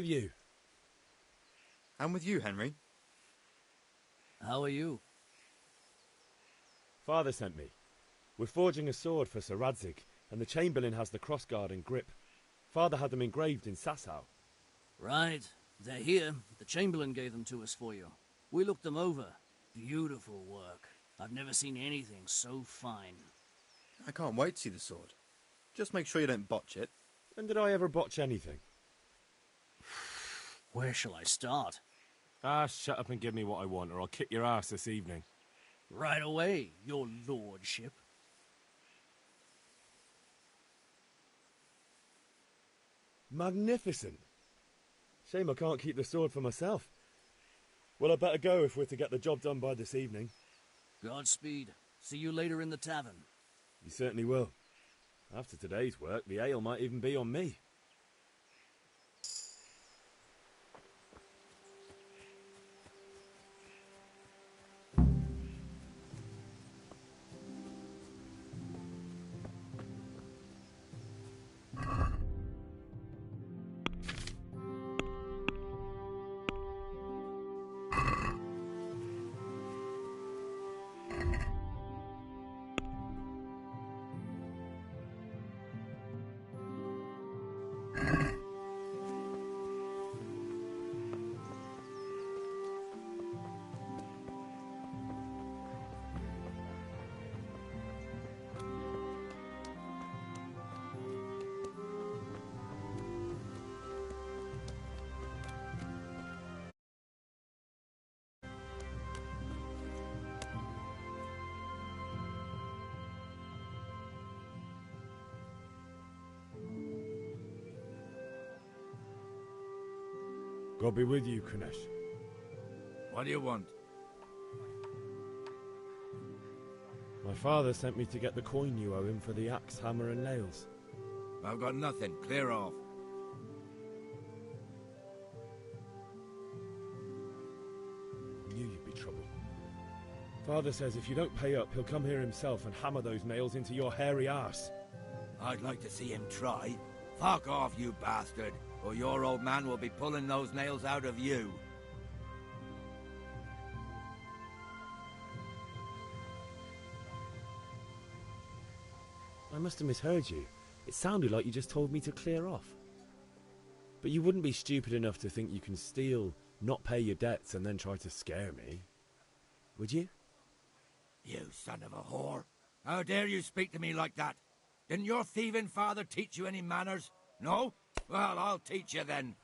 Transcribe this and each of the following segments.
you. And with you, Henry. How are you? Father sent me. We're forging a sword for Sir Radzig, and the Chamberlain has the crossguard and grip. Father had them engraved in Sasau. Right. They're here. The Chamberlain gave them to us for you. We looked them over. Beautiful work. I've never seen anything so fine. I can't wait to see the sword. Just make sure you don't botch it. When did I ever botch anything? Where shall I start? Ah, shut up and give me what I want, or I'll kick your ass this evening. Right away, your lordship. Magnificent. Shame I can't keep the sword for myself. Well, I better go if we're to get the job done by this evening. Godspeed. See you later in the tavern. You certainly will. After today's work, the ale might even be on me. God be with you, Kunesh. What do you want? My father sent me to get the coin you owe him for the axe, hammer and nails. I've got nothing. Clear off. Knew you'd be trouble. Father says if you don't pay up, he'll come here himself and hammer those nails into your hairy arse. I'd like to see him try. Fuck off, you bastard, or your old man will be pulling those nails out of you. I must have misheard you. It sounded like you just told me to clear off. But you wouldn't be stupid enough to think you can steal, not pay your debts, and then try to scare me. Would you? You son of a whore. How dare you speak to me like that? Didn't your thieving father teach you any manners? No? Well, I'll teach you then.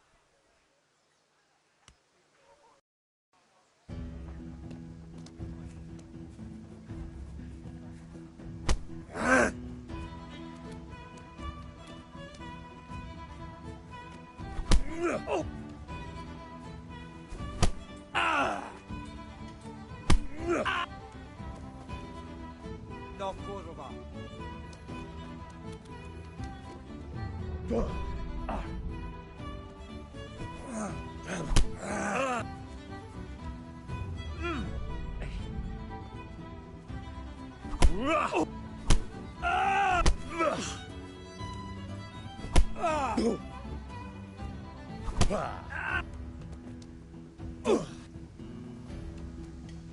No, kurwa.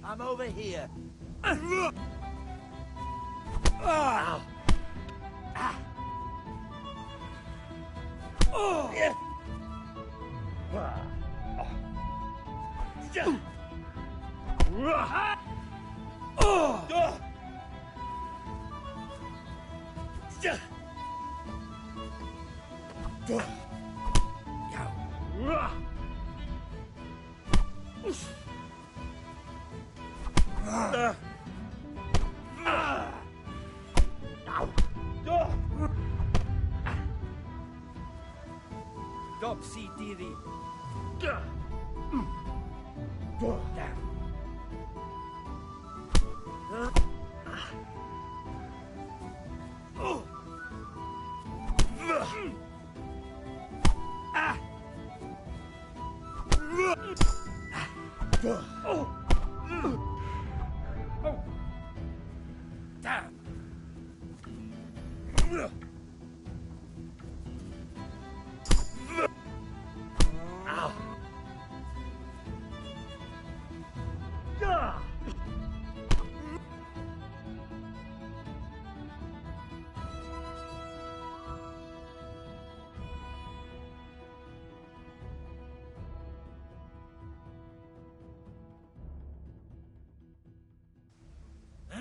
I'm over here. Stop, see, Diri. Damn.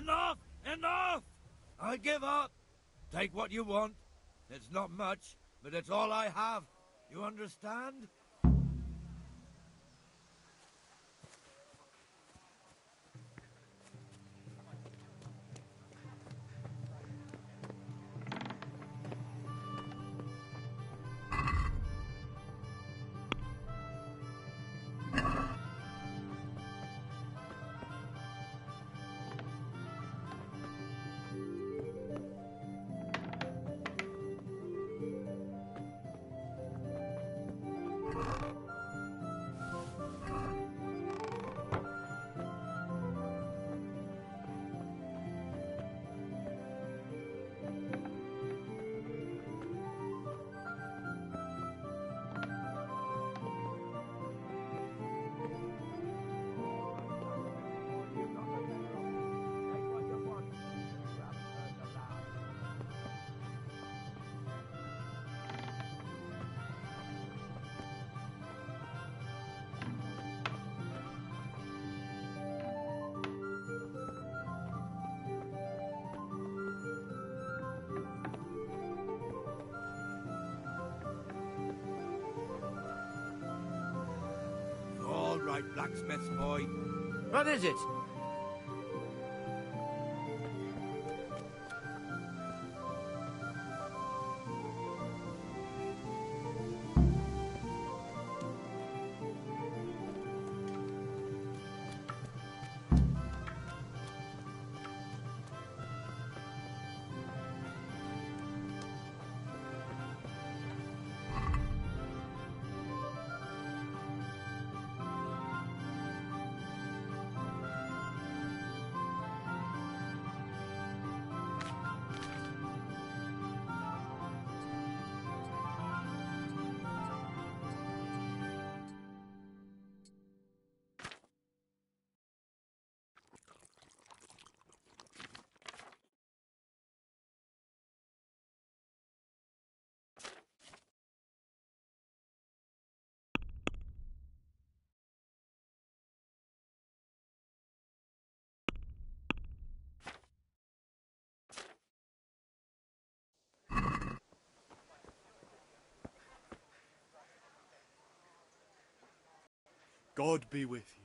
Enough! Enough! I give up. Take what you want. It's not much, but it's all I have. You understand? All right, blacksmith's boy. What is it? God be with you.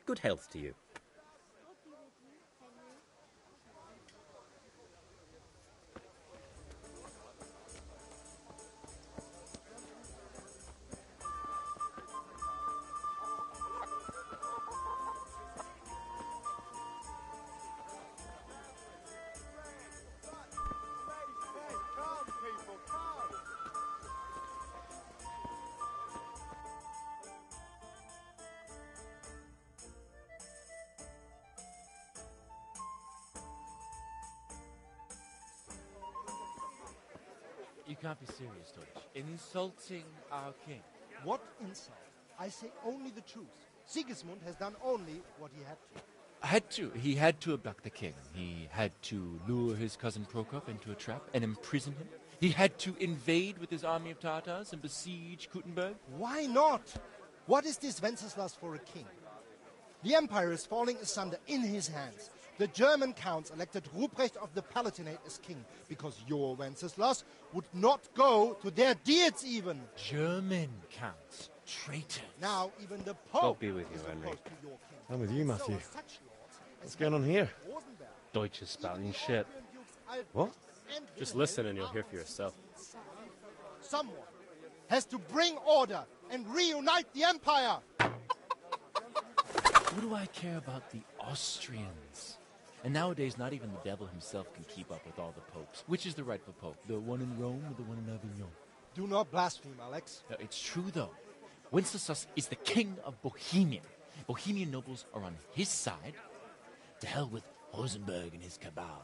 Good health to you. You can't be serious, Deutsch. Insulting our king. What insult? I say only the truth. Sigismund has done only what he had to. He had to abduct the king. He had to lure his cousin Prokop into a trap and imprison him. He had to invade with his army of Tartars and besiege Kuttenberg. Why not? What is this Wenceslas for a king? The empire is falling asunder in his hands. The German counts elected Ruprecht of the Palatinate as king because your Wenceslas would not go to their deeds even. German counts. Traitors. Now even the Pope God be with you, is Henry. opposed to your king. I'm with you, Matthew. So are such lords as What's going on here? Rosenberg, Deutsch is spouting shit. What? and Just Wilhelm listen and you'll are hear for yourself. Someone has to bring order and reunite the empire. What do I care about the Austrians? And nowadays, not even the devil himself can keep up with all the popes. Which is the rightful pope? The one in Rome or the one in Avignon? Do not blaspheme, Alex. No, it's true, though. Wenceslas is the king of Bohemia. Bohemian nobles are on his side. To hell with Rosenberg and his cabal.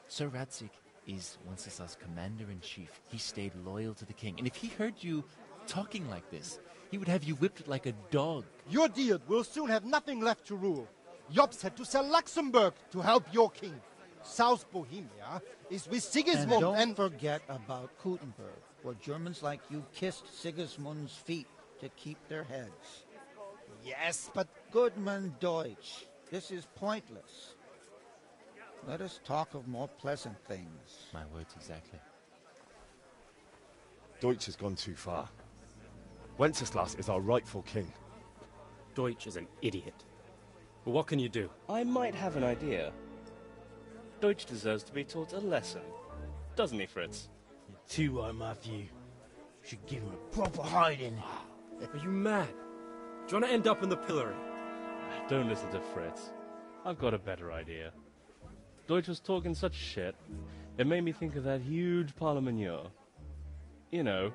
Sir Radzik is Wenceslas' commander-in-chief. He stayed loyal to the king. And if he heard you talking like this, he would have you whipped like a dog. Your dear will soon have nothing left to rule. Jobst had to sell Luxembourg to help your king. South Bohemia is with Sigismund and don't forget about Gutenberg, where Germans like you kissed Sigismund's feet to keep their heads. Yes, but... Goodman Deutsch, this is pointless. Let us talk of more pleasant things. My words exactly. Deutsch has gone too far. Wenceslas is our rightful king. Deutsch is an idiot. But what can you do? I might have an idea. Deutsch deserves to be taught a lesson. Doesn't he, Fritz? You're too right, Matthew. Should give him a proper hiding. Are you mad? Do you want to end up in the pillory? Don't listen to Fritz. I've got a better idea. Deutsch was talking such shit, it made me think of that huge parliament. You know,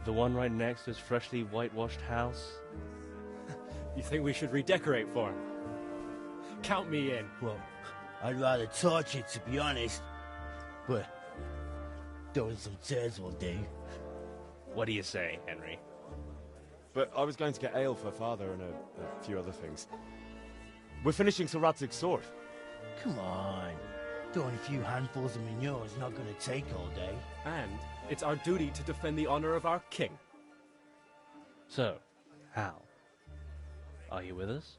the one right next to his freshly whitewashed house. You think we should redecorate for him? Count me in. Well, I'd rather torch it, to be honest. But throwing some chairs will do. What do you say, Henry? But I was going to get ale for father and a few other things. We're finishing Sir Radzig's sword. Come on. Throwing a few handfuls of manure is not going to take all day. And it's our duty to defend the honor of our king. So, Hal, are you with us?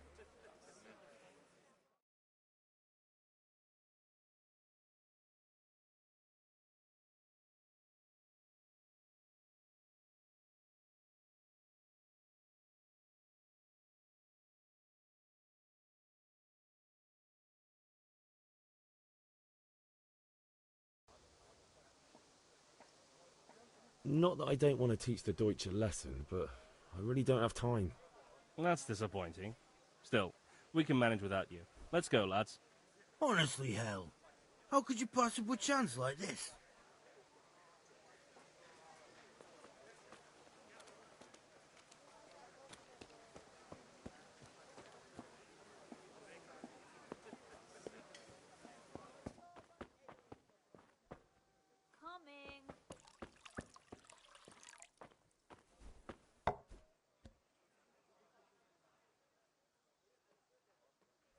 Not that I don't want to teach the Deutsch a lesson, but I really don't have time. That's disappointing. Still, we can manage without you. Let's go, lads. Honestly, Hal, how could you possibly chance like this?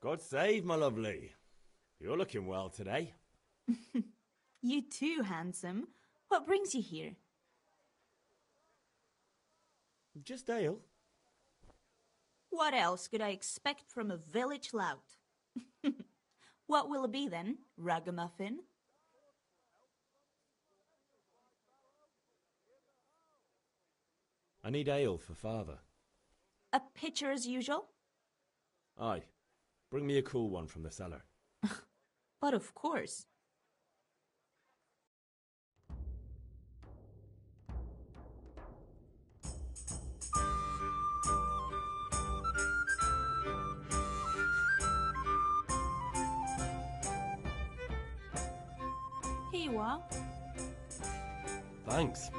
God save, my lovely. You're looking well today. You too, handsome. What brings you here? Just ale. What else could I expect from a village lout? What will it be then, ragamuffin? I need ale for father. A pitcher as usual? Aye. Bring me a cool one from the cellar. But of course. Here you are. Thanks.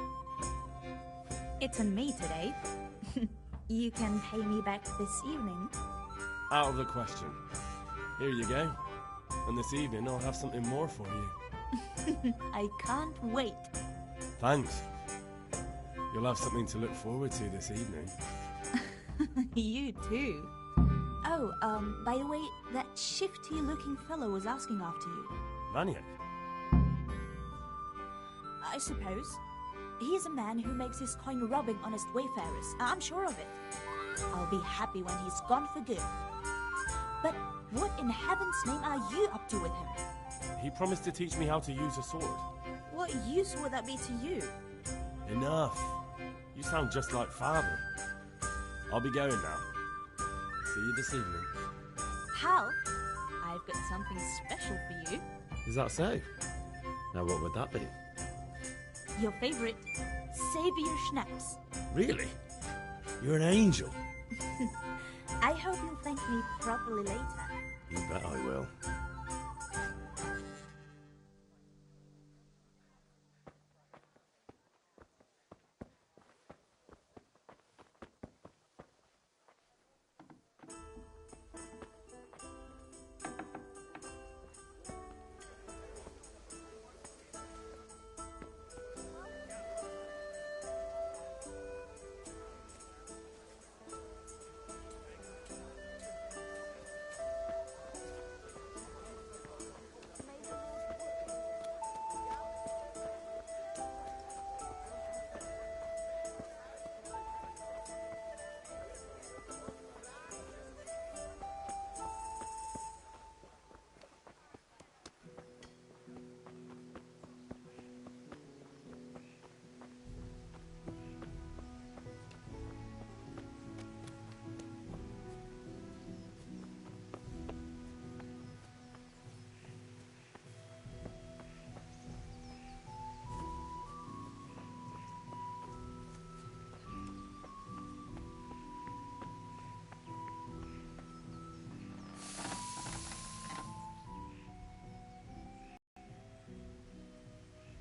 It's on me today. You can pay me back this evening. Out of the question. Here you go. And this evening I'll have something more for you. I can't wait. Thanks. You'll have something to look forward to this evening. You too. Oh, by the way, that shifty-looking fellow was asking after you. Maniac? I suppose. He's a man who makes his coin robbing honest wayfarers. I'm sure of it. I'll be happy when he's gone for good. But what in heaven's name are you up to with him? He promised to teach me how to use a sword. What use would that be to you? Enough. You sound just like father. I'll be going now. See you this evening. Hal, I've got something special for you. Is that so? Now what would that be? Your favorite, Savior Schnapps. Really? You're an angel. I hope you'll thank me properly later. You bet I will.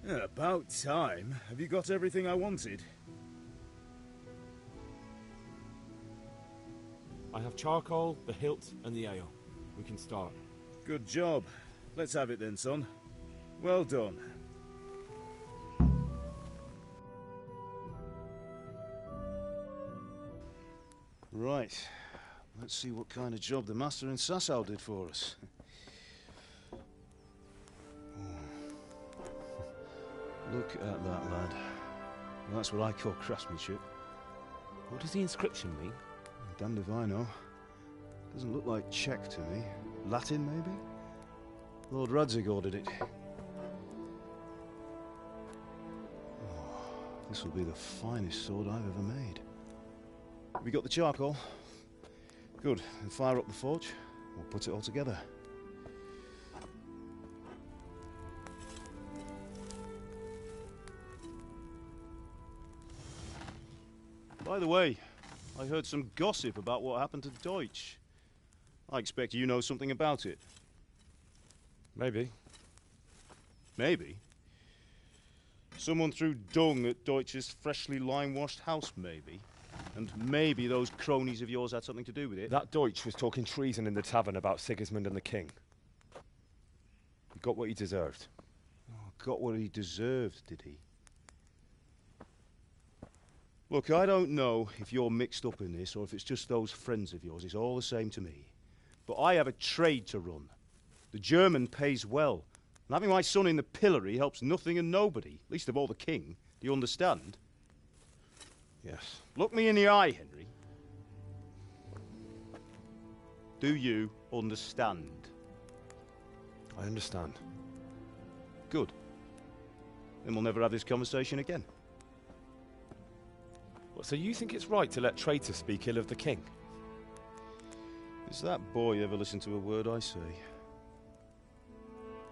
Yeah, about time. Have you got everything I wanted? I have charcoal, the hilt, and the ale. We can start. Good job. Let's have it then, son. Well done. Right. Let's see what kind of job the master in Sasau did for us. Look at that, lad. Well, that's what I call craftsmanship. What does the inscription mean? Damned if I know. Doesn't look like Czech to me. Latin, maybe? Lord Radzig ordered it. Oh, this will be the finest sword I've ever made. We got the charcoal? Good. Then fire up the forge. We'll put it all together. By the way, I heard some gossip about what happened to Deutsch. I expect you know something about it. Maybe. Maybe? Someone threw dung at Deutsch's freshly lime-washed house, maybe? And maybe those cronies of yours had something to do with it? That Deutsch was talking treason in the tavern about Sigismund and the king. He got what he deserved. Oh, got what he deserved, did he? Look, I don't know if you're mixed up in this or if it's just those friends of yours. It's all the same to me. But I have a trade to run. The German pays well. And having my son in the pillory helps nothing and nobody, least of all the king. Do you understand? Yes. Look me in the eye, Henry. Do you understand? I understand. Good. Then we'll never have this conversation again. What, so you think it's right to let traitors speak ill of the king? Does that boy ever listen to a word I say?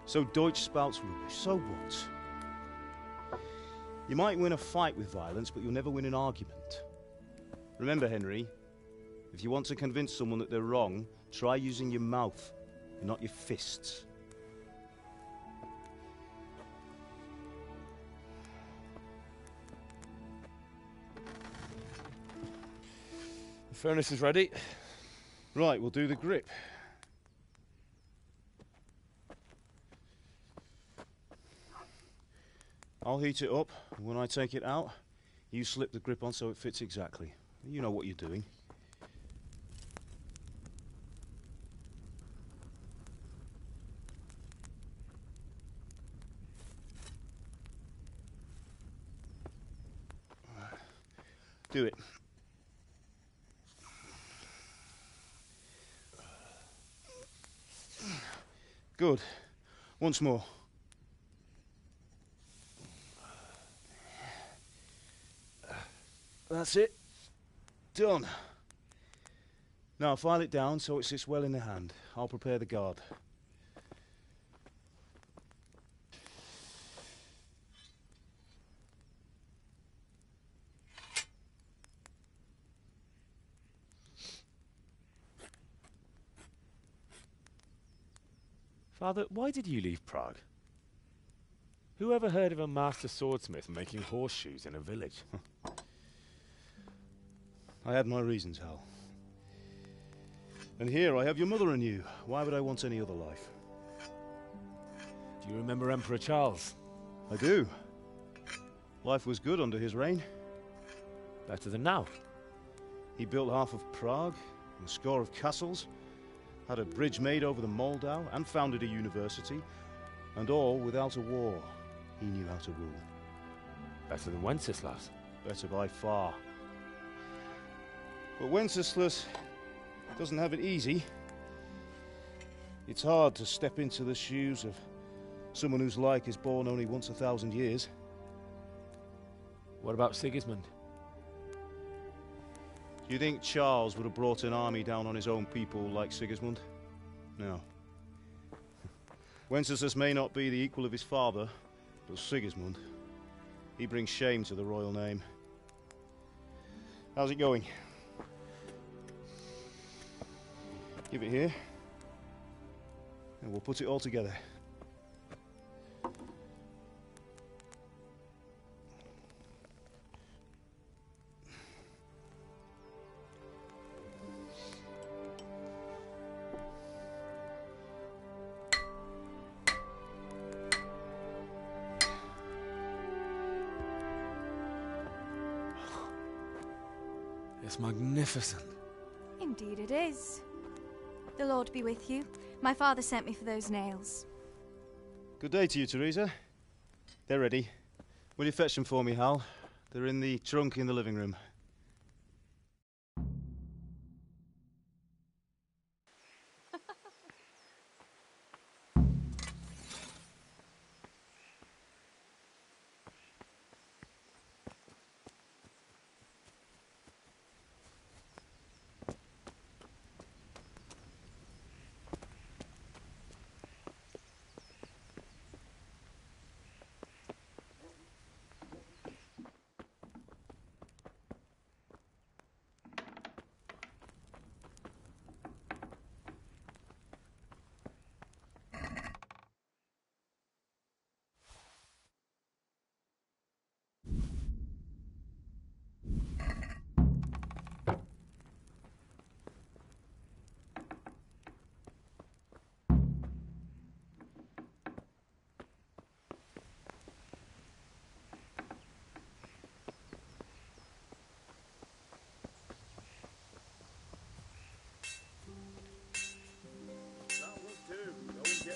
So Deutsch spouts rubbish, so what? You might win a fight with violence, but you'll never win an argument. Remember, Henry, if you want to convince someone that they're wrong, try using your mouth and not your fists. The furnace is ready. Right, we'll do the grip. I'll heat it up, and when I take it out, you slip the grip on so it fits exactly. You know what you're doing. Do it. Good. Once more. That's it. Done. Now file it down so it sits well in the hand. I'll prepare the guard. Father, why did you leave Prague? Who ever heard of a master swordsmith making horseshoes in a village? I had my reasons, Hal. And here I have your mother and you. Why would I want any other life? Do you remember Emperor Charles? I do. Life was good under his reign. Better than now. He built half of Prague, and a score of castles, had a bridge made over the Moldau, and founded a university, and all without a war. He knew how to rule. Better than Wenceslas. Better by far. But Wenceslas doesn't have it easy. It's hard to step into the shoes of someone whose like is born only once 1,000 years. What about Sigismund? Do you think Charles would have brought an army down on his own people like Sigismund? No. Wenceslas may not be the equal of his father, but Sigismund, he brings shame to the royal name. How's it going? Give it here, and we'll put it all together. It's magnificent. Indeed it is. The Lord be with you. My father sent me for those nails. Good day to you, Teresa. They're ready. Will you fetch them for me, Hal? They're in the trunk in the living room.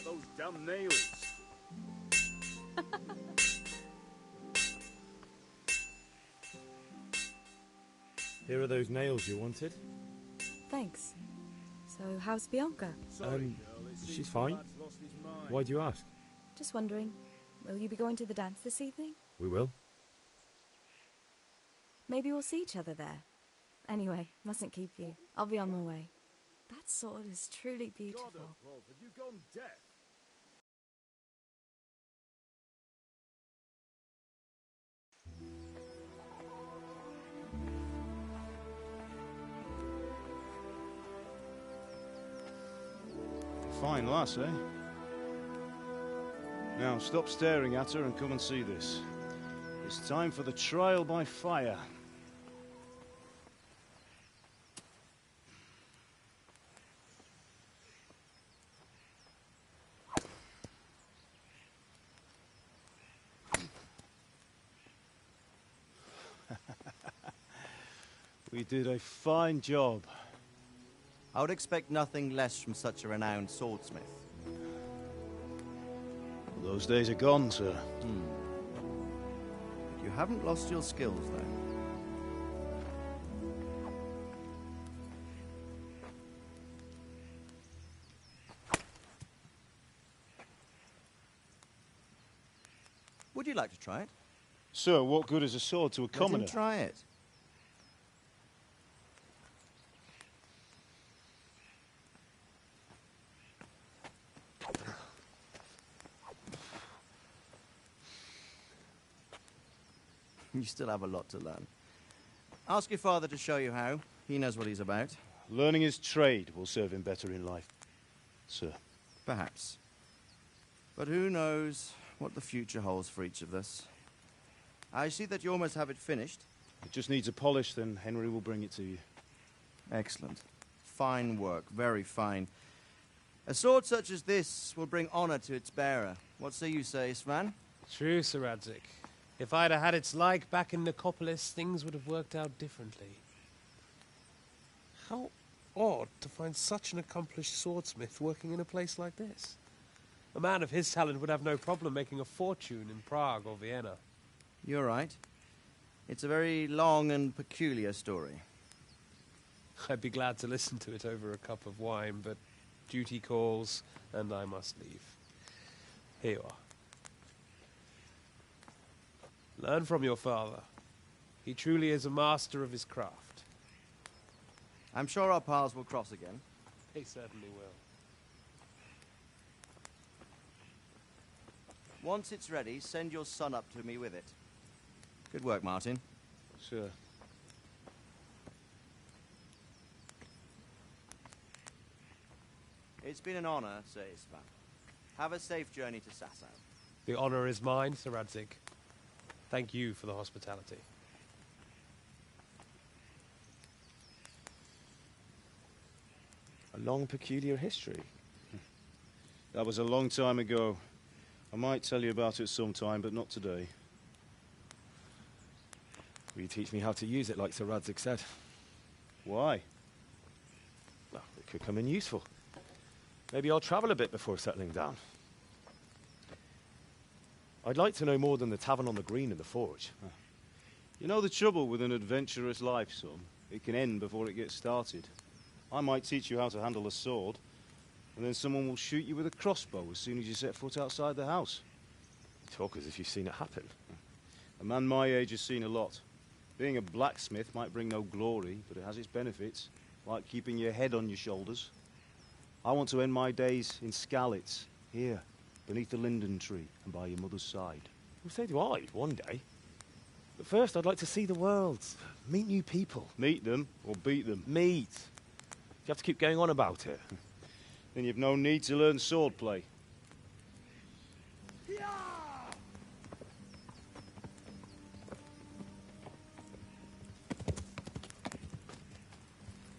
Those damn nails. Here are those nails you wanted. Thanks. So, how's Bianca? She's fine. Why do you ask? Just wondering, will you be going to the dance this evening? We will. Maybe we'll see each other there. Anyway, mustn't keep you. I'll be on my way. That sword is truly beautiful. Have you gone deaf? Fine lass, eh? Now, stop staring at her and come and see this. It's time for the trial by fire. We did a fine job. I would expect nothing less from such a renowned swordsmith. Well, those days are gone, sir. You haven't lost your skills, though. Would you like to try it? Sir, what good is a sword to a commoner? Let him try it. You still have a lot to learn. Ask your father to show you how. He knows what he's about. Learning his trade will serve him better in life, sir. Perhaps. But who knows what the future holds for each of us. I see that you almost have it finished. It just needs a polish, then Henry will bring it to you. Excellent. Fine work, very fine. A sword such as this will bring honor to its bearer. What say you, Svan? True, Sir Radzik. If I'd have had its like back in Nicopolis, things would have worked out differently. How odd to find such an accomplished swordsmith working in a place like this. A man of his talent would have no problem making a fortune in Prague or Vienna. You're right. It's a very long and peculiar story. I'd be glad to listen to it over a cup of wine, but duty calls, and I must leave. Here you are. Learn from your father. He truly is a master of his craft. I'm sure our paths will cross again. He certainly will. Once it's ready, send your son up to me with it. Good work, Martin. Sure. It's been an honor, Sir Isvan. Have a safe journey to Sasau. The honor is mine, Sir Radzik. Thank you for the hospitality. A long, peculiar history. That was a long time ago. I might tell you about it sometime, but not today. Will you teach me how to use it like Sir Radzik said? Why? Well, it could come in useful. Maybe I'll travel a bit before settling down. I'd like to know more than the tavern on the green and the forge. You know the trouble with an adventurous life, son? It can end before it gets started. I might teach you how to handle a sword, and then someone will shoot you with a crossbow as soon as you set foot outside the house. You talk as if you've seen it happen. A man my age has seen a lot. Being a blacksmith might bring no glory, but it has its benefits, like keeping your head on your shoulders. I want to end my days in Skalitz, here, beneath the linden tree and by your mother's side. Well, so do I, one day. But first, I'd like to see the world, meet new people. Meet them or beat them? Meet. You have to keep going on about it. Then you've no need to learn swordplay.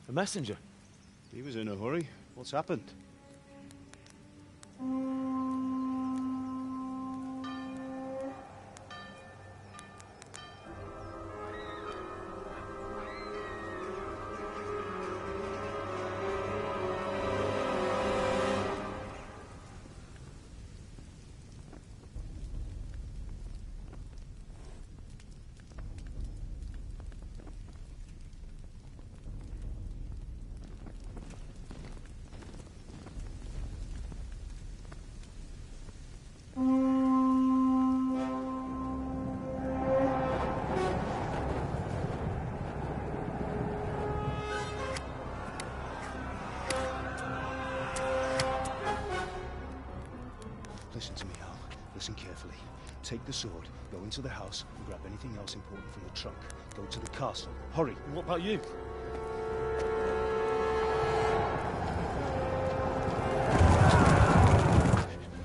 A messenger. He was in a hurry. What's happened? Listen to me, Al. Listen carefully. Take the sword, go into the house, and grab anything else important from the trunk. Go to the castle. Hurry. And what about you?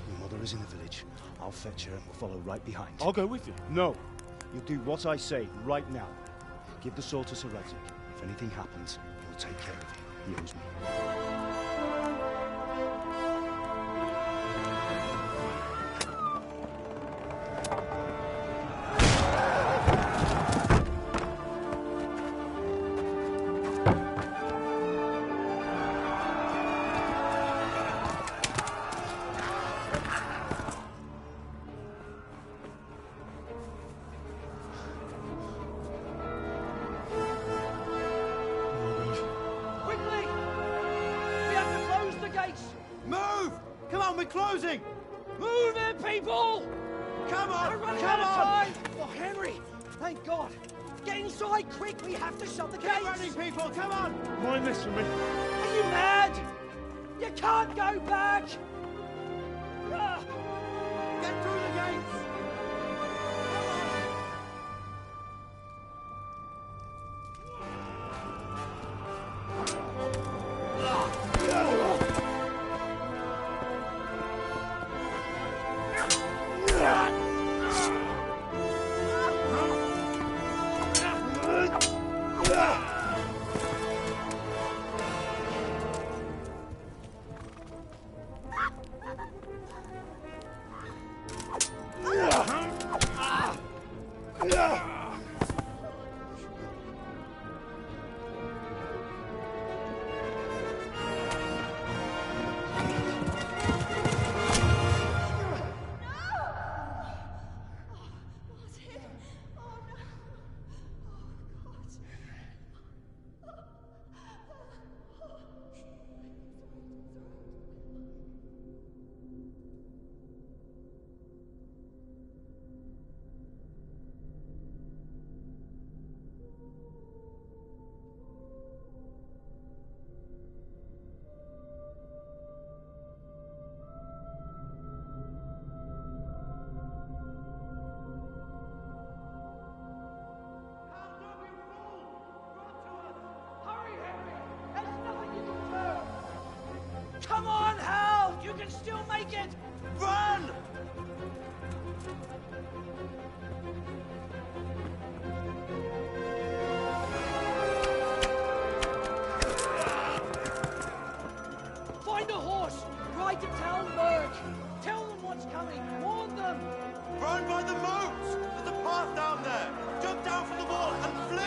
Your mother is in the village. I'll fetch her and we'll follow right behind. I'll go with you. No. You'll do what I say right now. Give the sword to Sir Radzik. If anything happens, he'll take care of you. He owes me. Closing! Move it, people! Come on! We're running Come out of on! time! Oh, Henry! Thank God! Get inside, quick! We have to shut the gates! Get running, people! Come on! Mind this for me. Are you mad? You can't go back! Get through the gates! Stand by the moat! There's a path down there! Jump down from the wall and flee!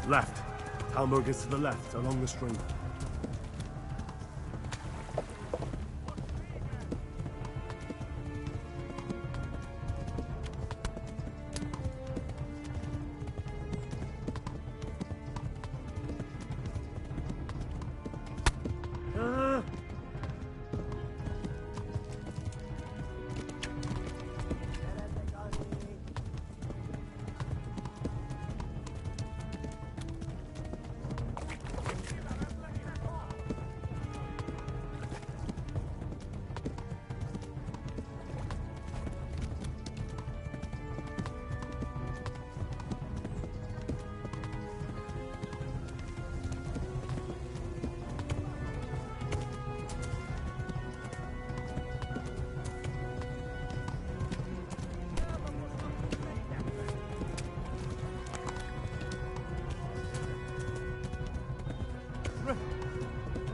Left. Hamburg is to the left, along the stream.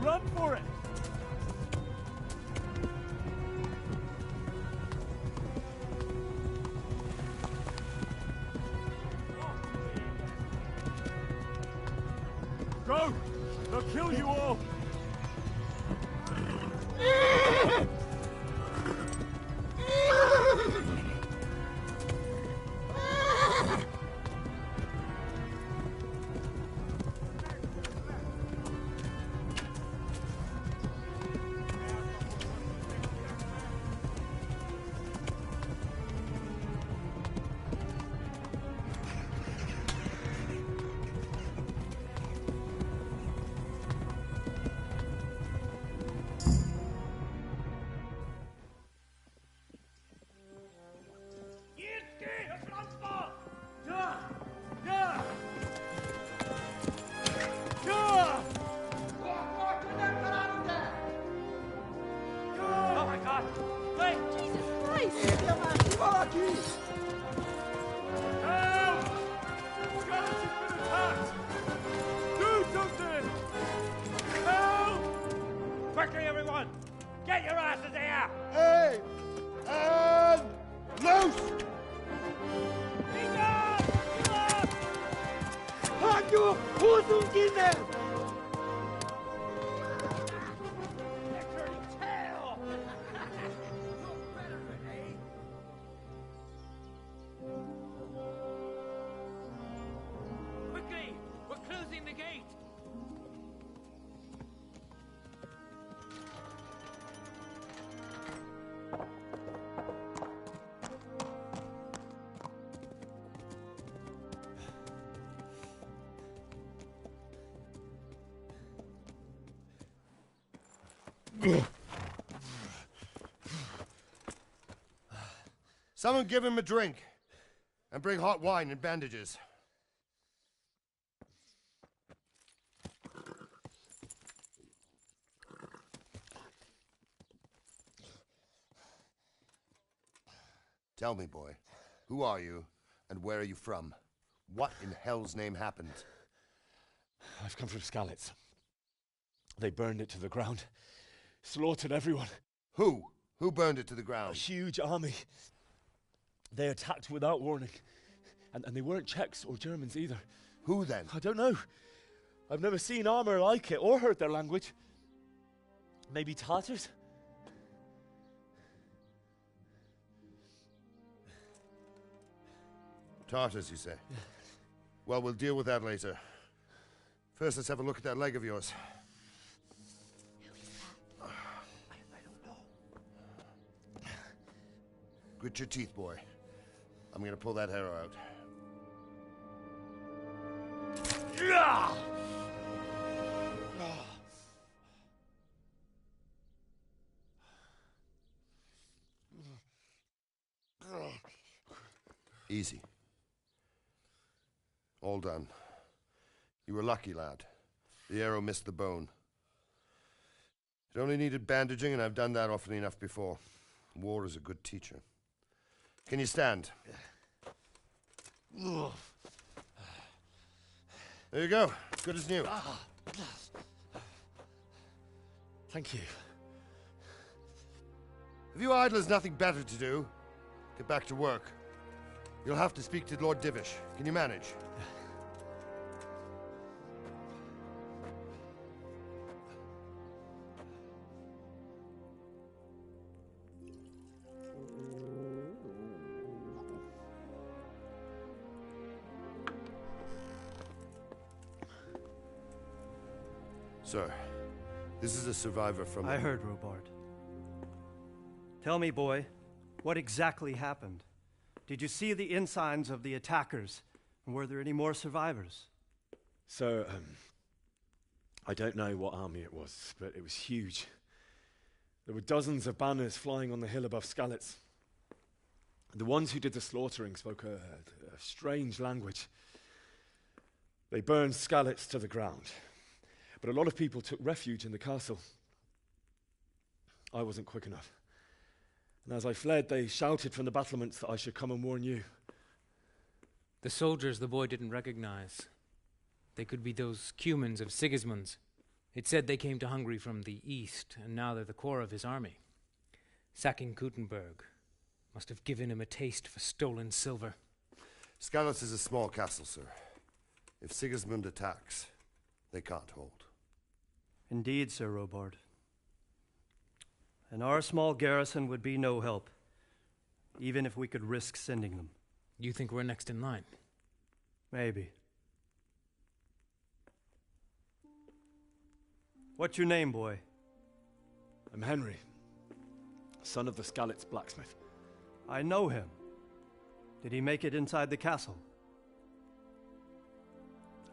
Run for it! Go! They'll kill you all! Quickly, everyone! Get your asses here! Hey! And loose! Hajo, Hosung in there! Quickly! We're closing the gate! Someone give him a drink. And bring hot wine and bandages. Tell me, boy, who are you and where are you from? What in hell's name happened? I've come from Skalitz. They burned it to the ground. Slaughtered everyone. Who? Who burned it to the ground? A huge army. They attacked without warning. And they weren't Czechs or Germans either. Who then? I don't know. I've never seen armor like it or heard their language. Maybe Tatars? Tartars, you say? Yeah. Well, we'll deal with that later. First, let's have a look at that leg of yours. I don't know. Grit your teeth, boy. I'm gonna pull that hair out. Easy. All done. You were lucky, lad. The arrow missed the bone. It only needed bandaging, and I've done that often enough before. War is a good teacher. Can you stand? There you go. Good as new. Thank you. If you idlers nothing better to do, get back to work. You'll have to speak to Lord Divish. Can you manage? Sir, this is a survivor from... I heard, Robard. Tell me, boy, what exactly happened? Did you see the ensigns of the attackers? And were there any more survivors? So, I don't know what army it was, but it was huge. There were dozens of banners flying on the hill above Skalitz. The ones who did the slaughtering spoke a strange language. They burned Skalitz to the ground. But a lot of people took refuge in the castle. I wasn't quick enough. And as I fled, they shouted from the battlements that I should come and warn you. The soldiers the boy didn't recognize. They could be those Cumans of Sigismund's. It said they came to Hungary from the east, and now they're the core of his army. Sacking Gutenberg must have given him a taste for stolen silver. Skalitz is a small castle, sir. If Sigismund attacks, they can't hold. Indeed, Sir Robard. And our small garrison would be no help, even if we could risk sending them. You think we're next in line? Maybe. What's your name, boy? I'm Henry, son of the Skalitz blacksmith. I know him. Did he make it inside the castle?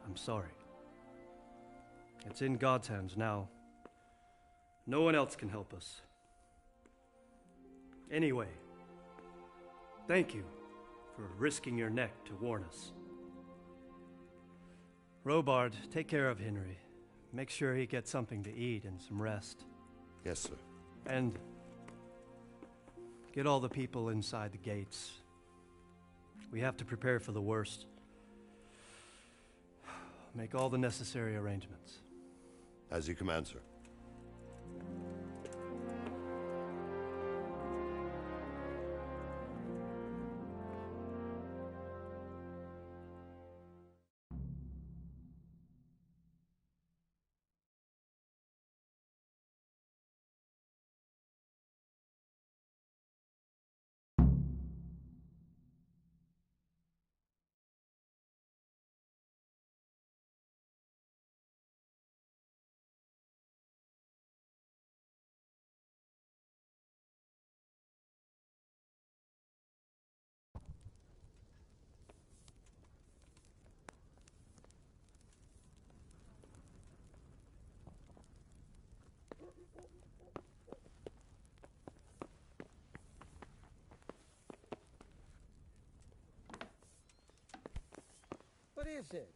I'm sorry. It's in God's hands now. No one else can help us. Anyway, thank you for risking your neck to warn us. Robard, take care of Henry. Make sure he gets something to eat and some rest. Yes, sir. And get all the people inside the gates. We have to prepare for the worst. Make all the necessary arrangements. As you command, sir. What is it?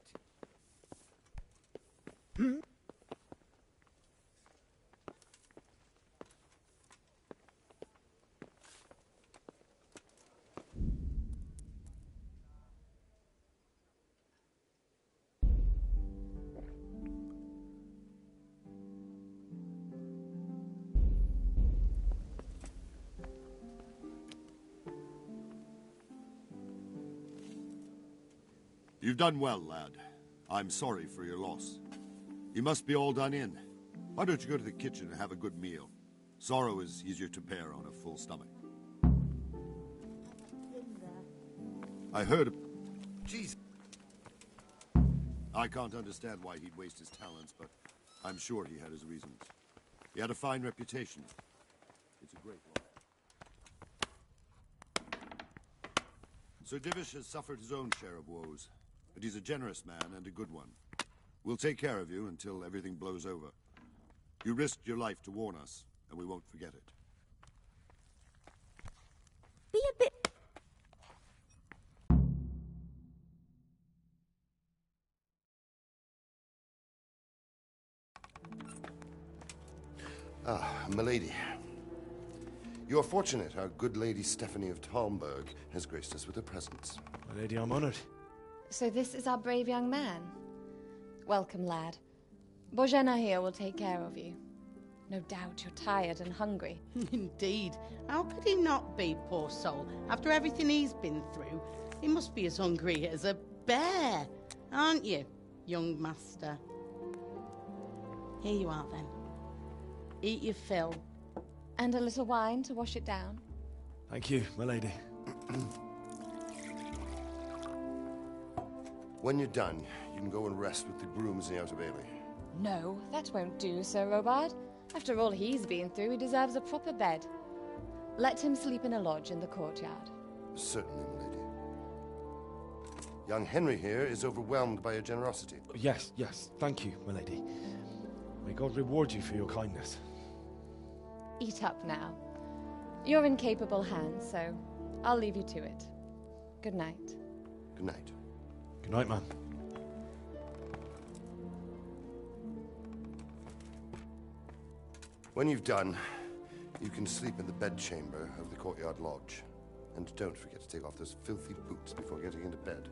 You've done well, lad. I'm sorry for your loss. You must be all done in. Why don't you go to the kitchen and have a good meal? Sorrow is easier to bear on a full stomach. I heard... Jeez. I can't understand why he'd waste his talents, but I'm sure he had his reasons. He had a fine reputation. It's a great loss. Sir Divish has suffered his own share of woes, but he's a generous man and a good one. We'll take care of you until everything blows over. You risked your life to warn us, and we won't forget it. Be a bit... Ah, milady. You're fortunate our good lady Stephanie of Talmberg has graced us with her presence. My lady, I'm honored. So this is our brave young man. Welcome, lad. Bojena here will take care of you. No doubt you're tired and hungry. Indeed. How could he not be, poor soul? After everything he's been through, he must be as hungry as a bear, aren't you, young master? Here you are, then. Eat your fill. And a little wine to wash it down. Thank you, my lady. When you're done, you can go and rest with the grooms in the Outer Bailey. No, that won't do, Sir Robard. After all he's been through, he deserves a proper bed. Let him sleep in a lodge in the courtyard. Certainly, milady. Young Henry here is overwhelmed by your generosity. Yes, yes, thank you, my lady. May God reward you for your kindness. Eat up now. You're in capable hands, so I'll leave you to it. Good night. Good night. Good night, man. When you've done, you can sleep in the bedchamber of the courtyard lodge. And don't forget to take off those filthy boots before getting into bed.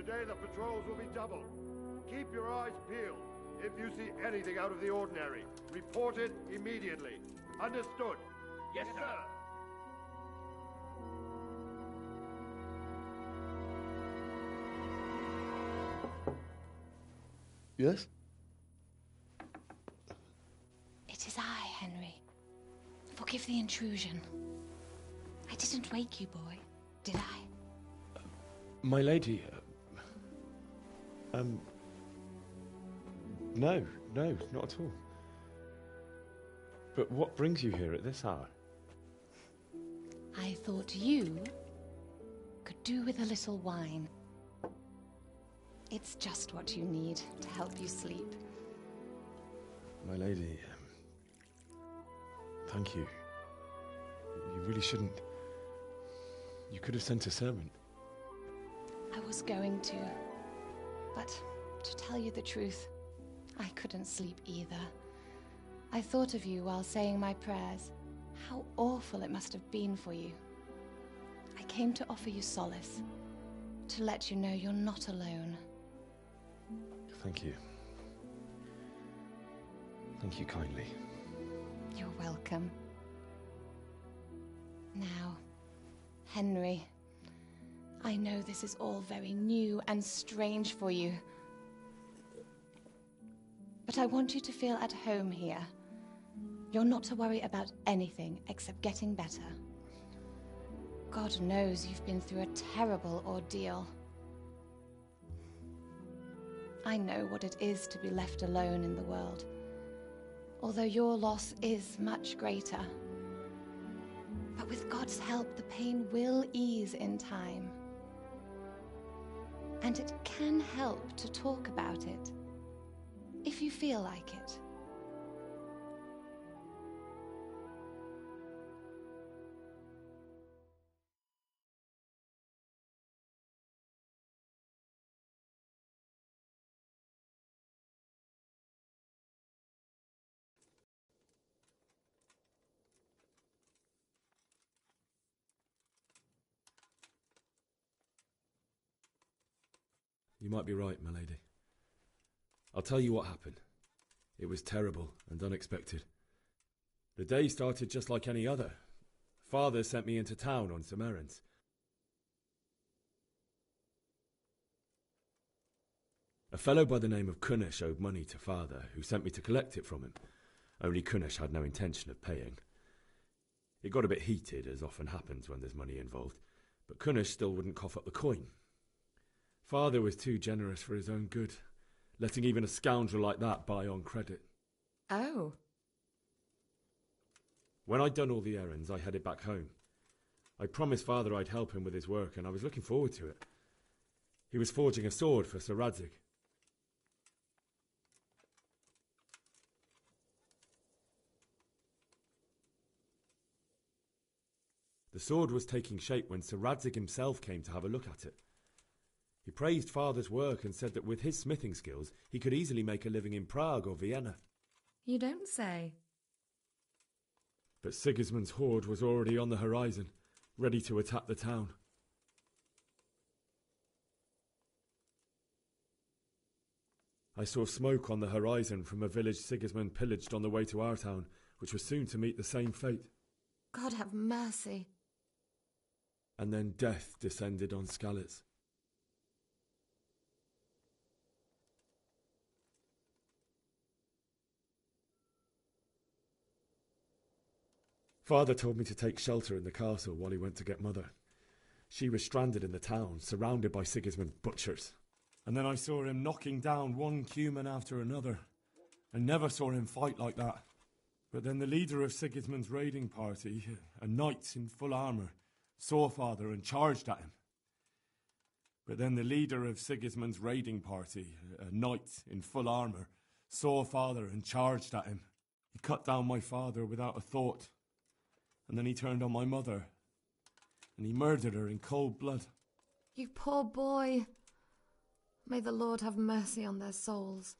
Today the patrols will be doubled. Keep your eyes peeled. If you see anything out of the ordinary, report it immediately. Understood? Yes, sir. Yes? It is I, Henry. Forgive the intrusion. I didn't wake you, boy, did I? My lady, no, not at all. But what brings you here at this hour? I thought you could do with a little wine. It's just what you need to help you sleep. My lady, thank you. You really shouldn't. You could have sent a servant. I was going to, but to tell you the truth, I couldn't sleep either. I thought of you while saying my prayers. How awful it must have been for you. I came to offer you solace, to let you know you're not alone. Thank you. Thank you kindly. You're welcome. Now, Henry, I know this is all very new and strange for you, but I want you to feel at home here. You're not to worry about anything except getting better. God knows you've been through a terrible ordeal. I know what it is to be left alone in the world, although your loss is much greater. But with God's help, the pain will ease in time. And it can help to talk about it, if you feel like it. You might be right, my lady. I'll tell you what happened. It was terrible and unexpected. The day started just like any other. Father sent me into town on some errands. A fellow by the name of Kunnish owed money to Father, who sent me to collect it from him. Only Kunnish had no intention of paying. It got a bit heated, as often happens when there's money involved, but Kunnish still wouldn't cough up the coin. Father was too generous for his own good, letting even a scoundrel like that buy on credit. Oh. When I'd done all the errands, I headed back home. I promised Father I'd help him with his work, and I was looking forward to it. He was forging a sword for Sir Radzig. The sword was taking shape when Sir Radzig himself came to have a look at it. He praised Father's work and said that with his smithing skills, he could easily make a living in Prague or Vienna. You don't say. But Sigismund's horde was already on the horizon, ready to attack the town. I saw smoke on the horizon from a village Sigismund pillaged on the way to our town, which was soon to meet the same fate. God have mercy. And then death descended on Skalitz. Father told me to take shelter in the castle while he went to get Mother. She was stranded in the town, surrounded by Sigismund's butchers. And then I saw him knocking down one Cuman after another. I never saw him fight like that. But then the leader of Sigismund's raiding party, a knight in full armour, saw Father and charged at him. But then the leader of Sigismund's raiding party, a knight in full armour, saw Father and charged at him. He cut down my father without a thought. And then he turned on my mother, and he murdered her in cold blood. You poor boy. May the Lord have mercy on their souls.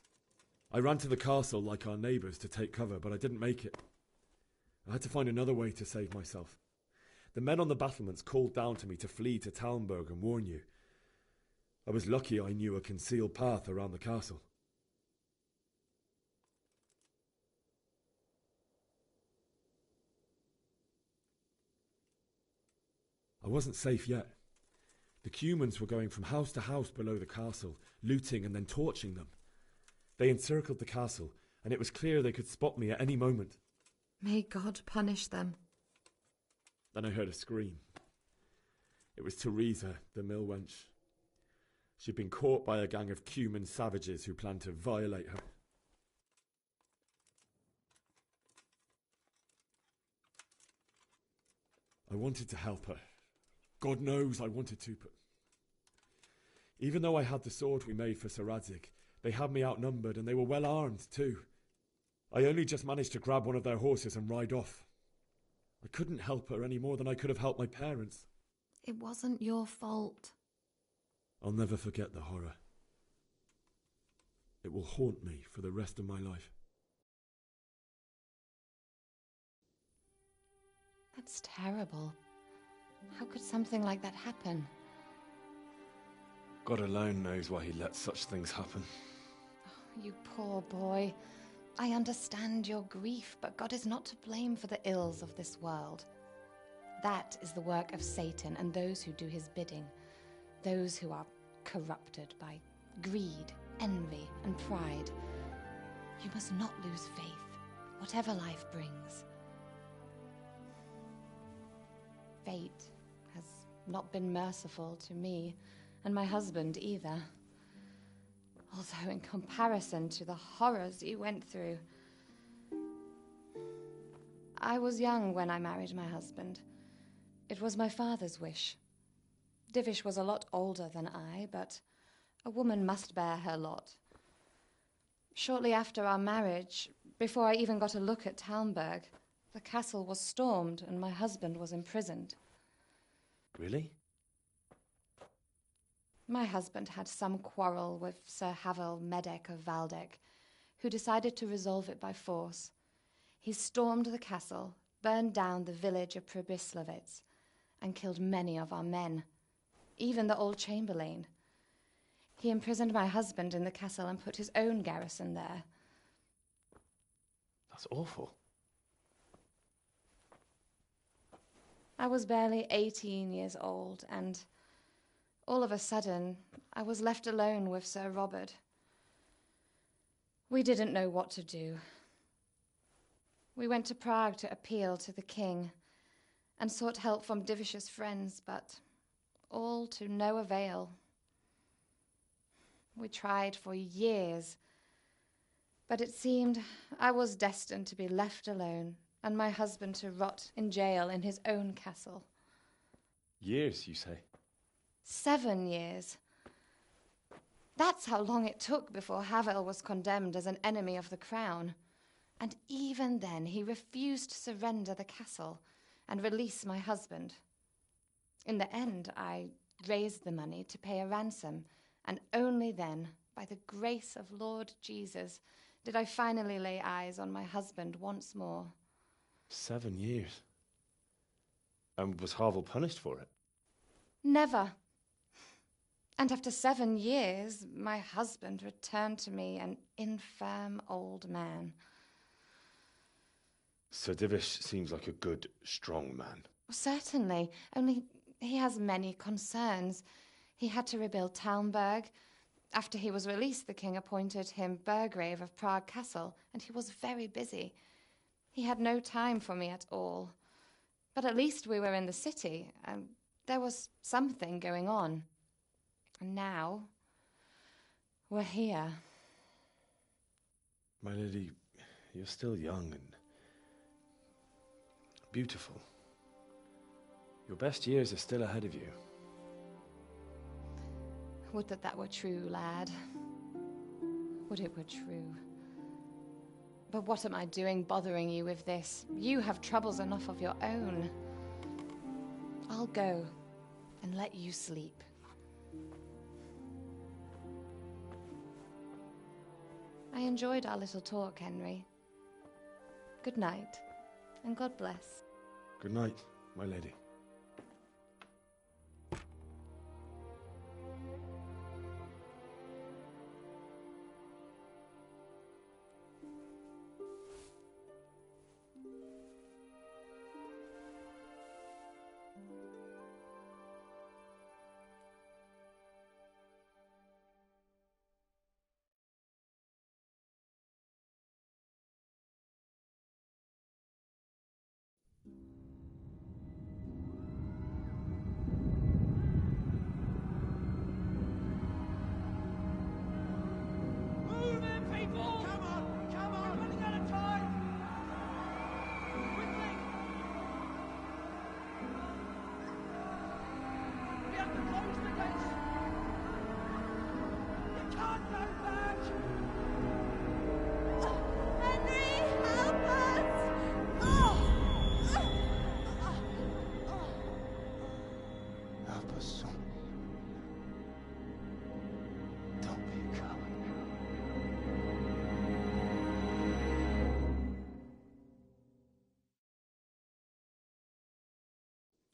I ran to the castle like our neighbours to take cover, but I didn't make it. I had to find another way to save myself. The men on the battlements called down to me to flee to Talmberg and warn you. I was lucky I knew a concealed path around the castle. I wasn't safe yet. The Cumans were going from house to house below the castle, looting and then torching them. They encircled the castle, and it was clear they could spot me at any moment. May God punish them. Then I heard a scream. It was Teresa, the mill wench. She'd been caught by a gang of Cuman savages who planned to violate her. I wanted to help her. God knows I wanted to, but even though I had the sword we made for Sir Radzig, they had me outnumbered and they were well armed too. I only just managed to grab one of their horses and ride off. I couldn't help her any more than I could have helped my parents. It wasn't your fault. I'll never forget the horror. It will haunt me for the rest of my life. That's terrible. How could something like that happen? God alone knows why he lets such things happen. Oh, you poor boy. I understand your grief, but God is not to blame for the ills of this world. That is the work of Satan and those who do his bidding. Those who are corrupted by greed, envy, and pride. You must not lose faith, whatever life brings. Fate has not been merciful to me, and my husband either. Although in comparison to the horrors you went through. I was young when I married my husband. It was my father's wish. Divish was a lot older than I, but a woman must bear her lot. Shortly after our marriage, before I even got a look at Talmberg, the castle was stormed and my husband was imprisoned. Really? My husband had some quarrel with Sir Havel Medek of Valdek, who decided to resolve it by force. He stormed the castle, burned down the village of Probislavitz, and killed many of our men, even the old chamberlain. He imprisoned my husband in the castle and put his own garrison there. That's awful. I was barely 18 years old, and all of a sudden, I was left alone with Sir Robert. We didn't know what to do. We went to Prague to appeal to the king and sought help from Divish's friends, but all to no avail. We tried for years, but it seemed I was destined to be left alone and my husband to rot in jail in his own castle. Years, you say? 7 years. That's how long it took before Havel was condemned as an enemy of the crown. And even then he refused to surrender the castle and release my husband. In the end, I raised the money to pay a ransom, and only then, by the grace of Lord Jesus, did I finally lay eyes on my husband once more. 7 years? And was Havel punished for it? Never. And after 7 years, my husband returned to me an infirm old man. Sir Divish seems like a good, strong man. Certainly, only he has many concerns. He had to rebuild Talmberg. After he was released, the king appointed him Burgrave of Prague Castle, and he was very busy. He had no time for me at all. But at least we were in the city, and there was something going on. And now, we're here. My lady, you're still young and beautiful. Your best years are still ahead of you. Would that were true, lad. Would it were true. But what am I doing bothering you with this? You have troubles enough of your own. I'll go and let you sleep. I enjoyed our little talk, Henry. Good night, and God bless. Good night, my lady.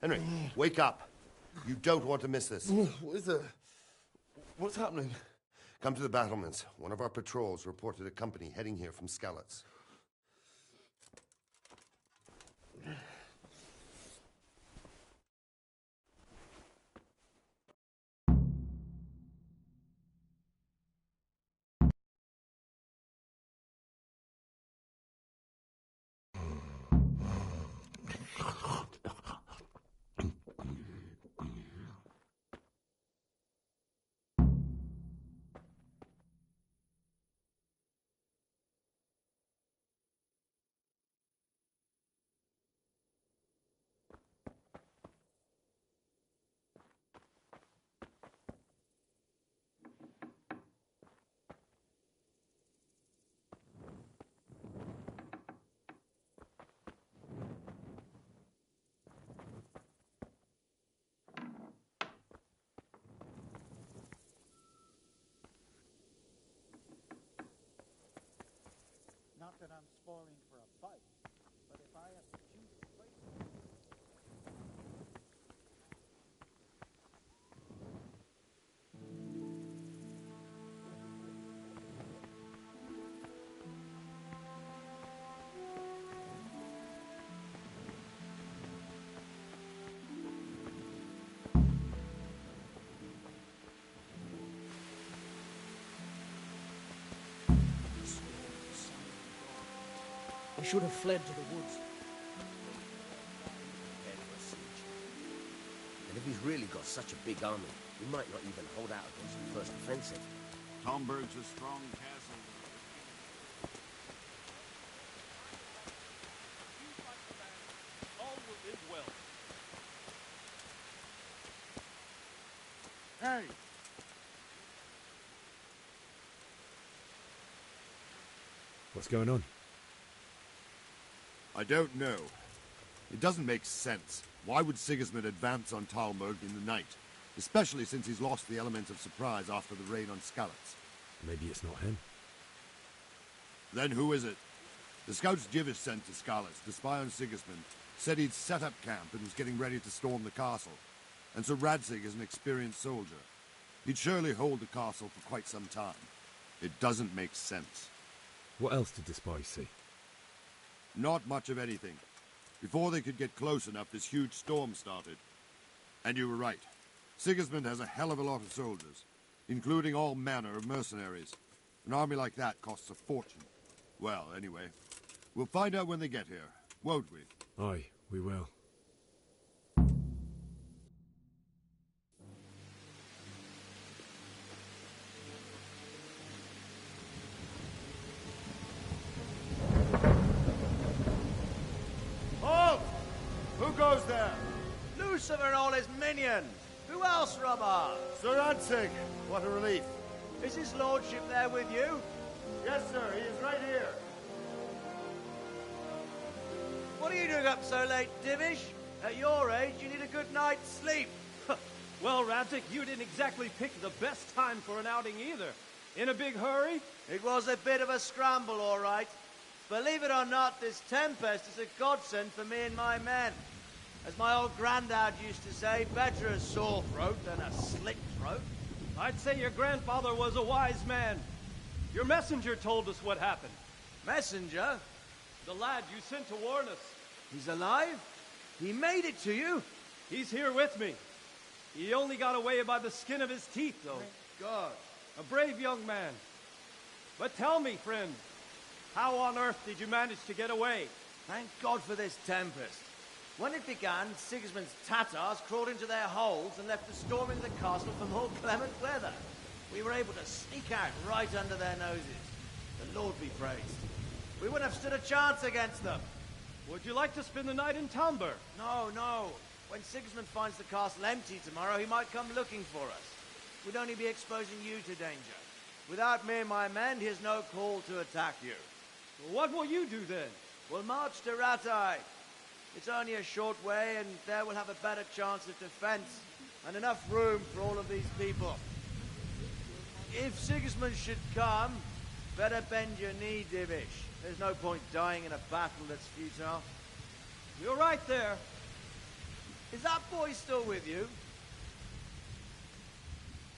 Henry, wake up. You don't want to miss this. What is it? What's happening? Come to the battlements. One of our patrols reported a company heading here from Skalitz. Not that I'm spoiling for a fight, but if I have to choose a place... We should have fled to the woods. And if he's really got such a big army, he might not even hold out against the first offensive. Talmberg's a strong castle. All will end well. Hey! What's going on? I don't know. It doesn't make sense. Why would Sigismund advance on Talmberg in the night? Especially since he's lost the element of surprise after the raid on Skalitz. Maybe it's not him. Then who is it? The scouts Jivish sent to Skalitz to spy on Sigismund said he'd set up camp and was getting ready to storm the castle. And so Radzig is an experienced soldier. He'd surely hold the castle for quite some time. It doesn't make sense. What else did the spies see? Not much of anything. Before they could get close enough, this huge storm started. And you were right. Sigismund has a hell of a lot of soldiers, including all manner of mercenaries. An army like that costs a fortune. Well, anyway, we'll find out when they get here, won't we? Aye, we will. Halt! Who goes there? Lucifer and all his minions. Who else, Robber? Sir Radzig, what a relief. Is his lordship there with you? Yes, sir, he is right here. What are you doing up so late, Divish? At your age, you need a good night's sleep. Well, Radzig, you didn't exactly pick the best time for an outing either. In a big hurry? It was a bit of a scramble, all right. Believe it or not, this tempest is a godsend for me and my men. As my old granddad used to say, better a sore throat than a slit throat. I'd say your grandfather was a wise man. Your messenger told us what happened. Messenger? The lad you sent to warn us. He's alive? He made it to you? He's here with me. He only got away by the skin of his teeth, though. Thank God. A brave young man. But tell me, friend, how on earth did you manage to get away? Thank God for this tempest. When it began, Sigismund's Tatars crawled into their holes and left the storm into the castle for more clement weather. We were able to sneak out right under their noses. The Lord be praised. We wouldn't have stood a chance against them. Would you like to spend the night in Talmberg? No, no. When Sigismund finds the castle empty tomorrow, he might come looking for us. We'd only be exposing you to danger. Without me and my men, he has no call to attack you. What will you do then? We'll march to Ratai. It's only a short way, and there we'll have a better chance of defense and enough room for all of these people. If Sigismund should come, better bend your knee, Divish. There's no point dying in a battle that's futile. You're right there. Is that boy still with you?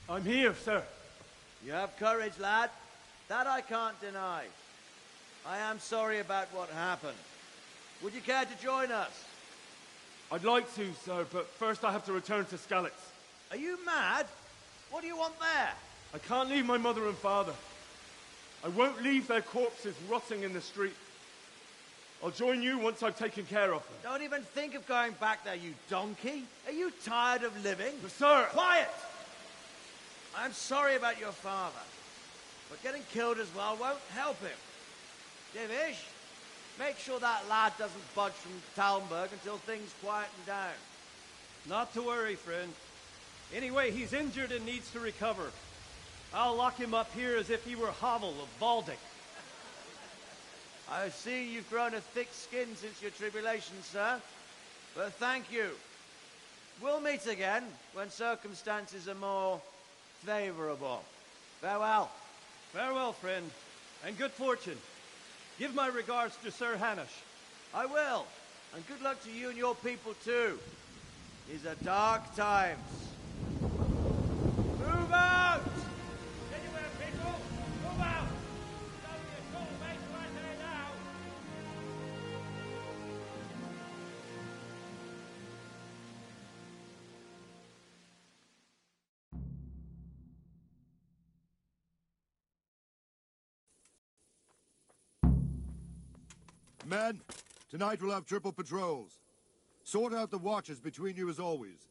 I'm here, sir. You have courage, lad. That I can't deny. I am sorry about what happened. Would you care to join us? I'd like to, sir, but first I have to return to Skalitz. Are you mad? What do you want there? I can't leave my mother and father. I won't leave their corpses rotting in the street. I'll join you once I've taken care of them. Don't even think of going back there, you donkey. Are you tired of living? But, sir... Quiet! I'm sorry about your father, but getting killed as well won't help him. Divish, make sure that lad doesn't budge from Talmberg until things quieten down. Not to worry, friend. Anyway, he's injured and needs to recover. I'll lock him up here as if he were Havel of Baldic. I see you've grown a thick skin since your tribulation, sir. But thank you. We'll meet again when circumstances are more favorable. Farewell. Farewell, friend, and good fortune. Give my regards to Sir Hanush. I will. And good luck to you and your people, too. These are dark times. Move out! Anywhere, people! Move out! It's only a short way to our day now. Men, tonight we'll have triple patrols. Sort out the watches between you as always.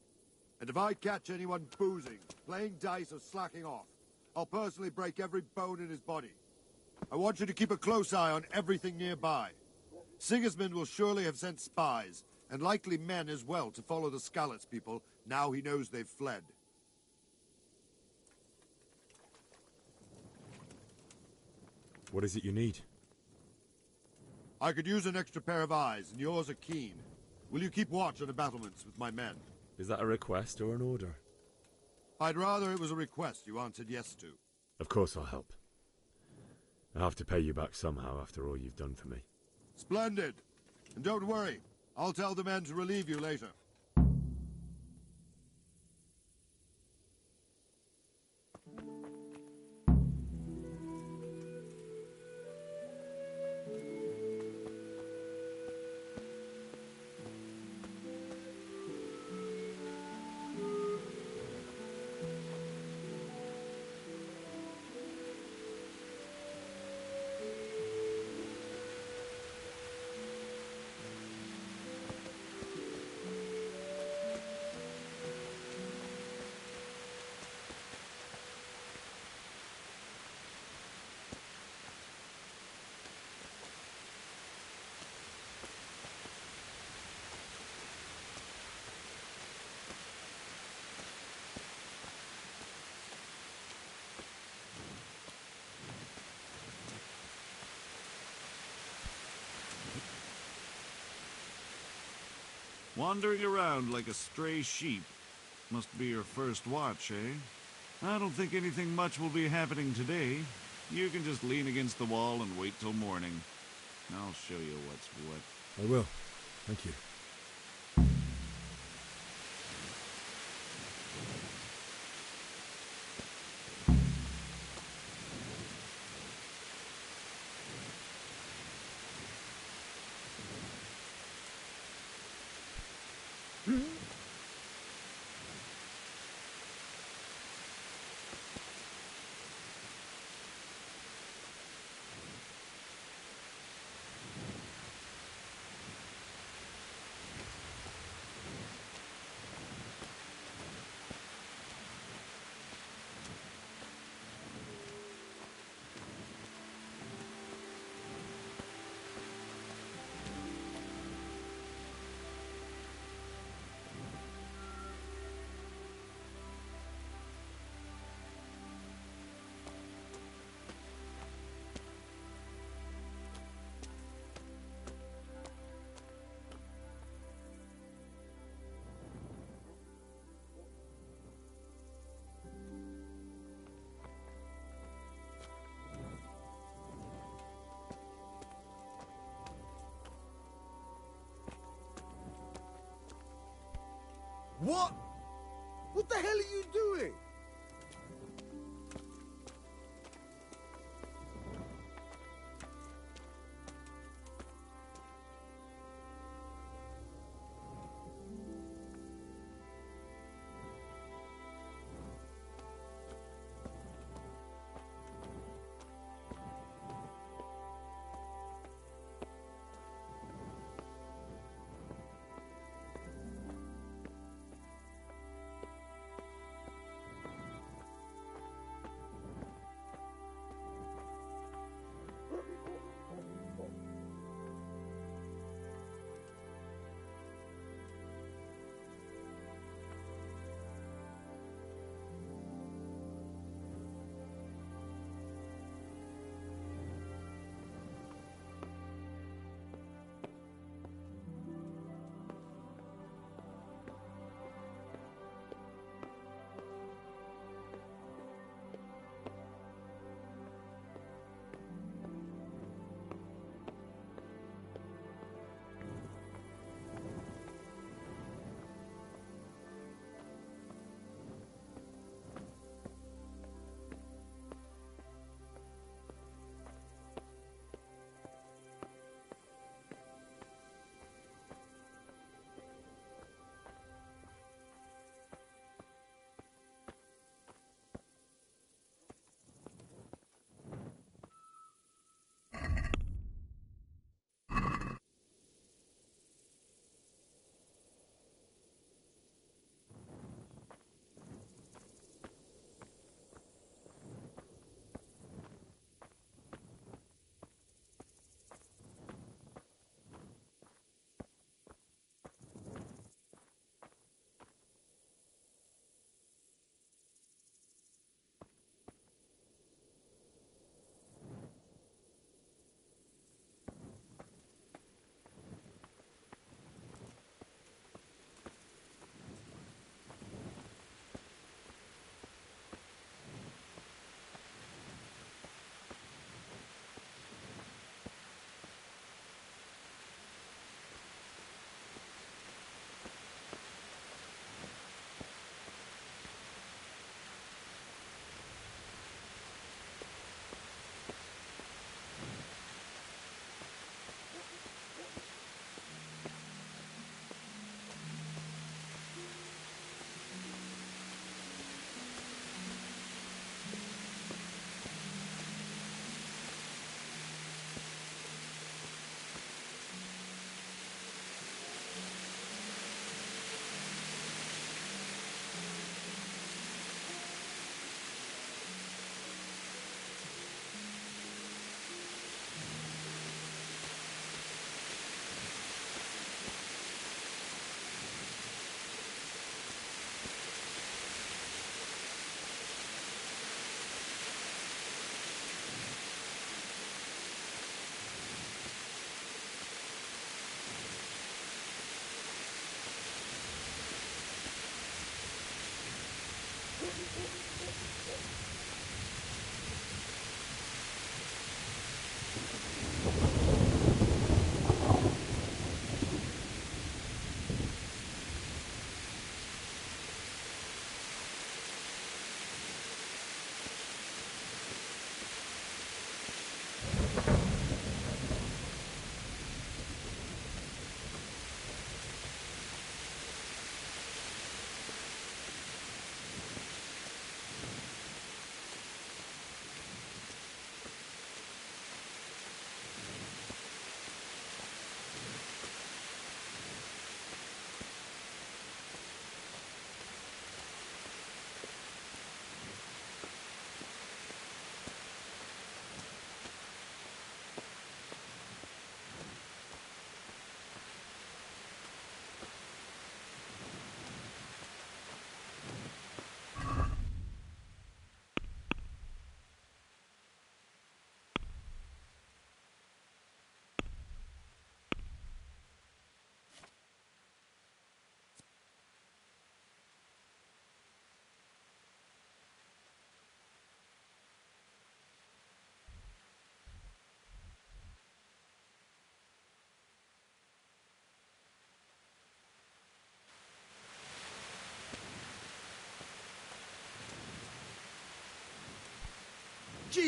And if I catch anyone boozing, playing dice or slacking off, I'll personally break every bone in his body. I want you to keep a close eye on everything nearby. Sigismund will surely have sent spies, and likely men as well, to follow the Skalitz people, now he knows they've fled. What is it you need? I could use an extra pair of eyes, and yours are keen. Will you keep watch on the battlements with my men? Is that a request or an order? I'd rather it was a request you answered yes to. Of course I'll help. I have to pay you back somehow after all you've done for me. Splendid. And don't worry, I'll tell the men to relieve you later. Wandering around like a stray sheep. Must be your first watch, eh? I don't think anything much will be happening today. You can just lean against the wall and wait till morning. I'll show you what's what. I will. Thank you. What? What the hell are you doing?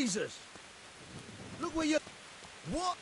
Jesus! Look where you... What?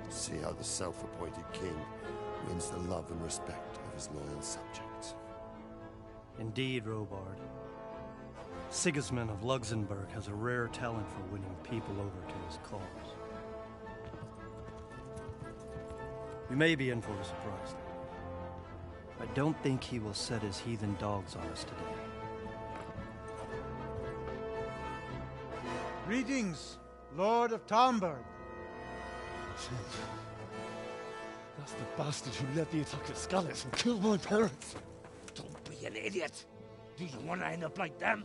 See how the self-appointed king wins the love and respect of his loyal subjects. Indeed, Robard. Sigismund of Luxembourg has a rare talent for winning people over to his cause. We may be in for a surprise, though. I don't think he will set his heathen dogs on us today. Greetings, Lord of Talmberg. That's the bastard who led the attack at Scallis and killed my parents. you idiot. Do you want to end up like them?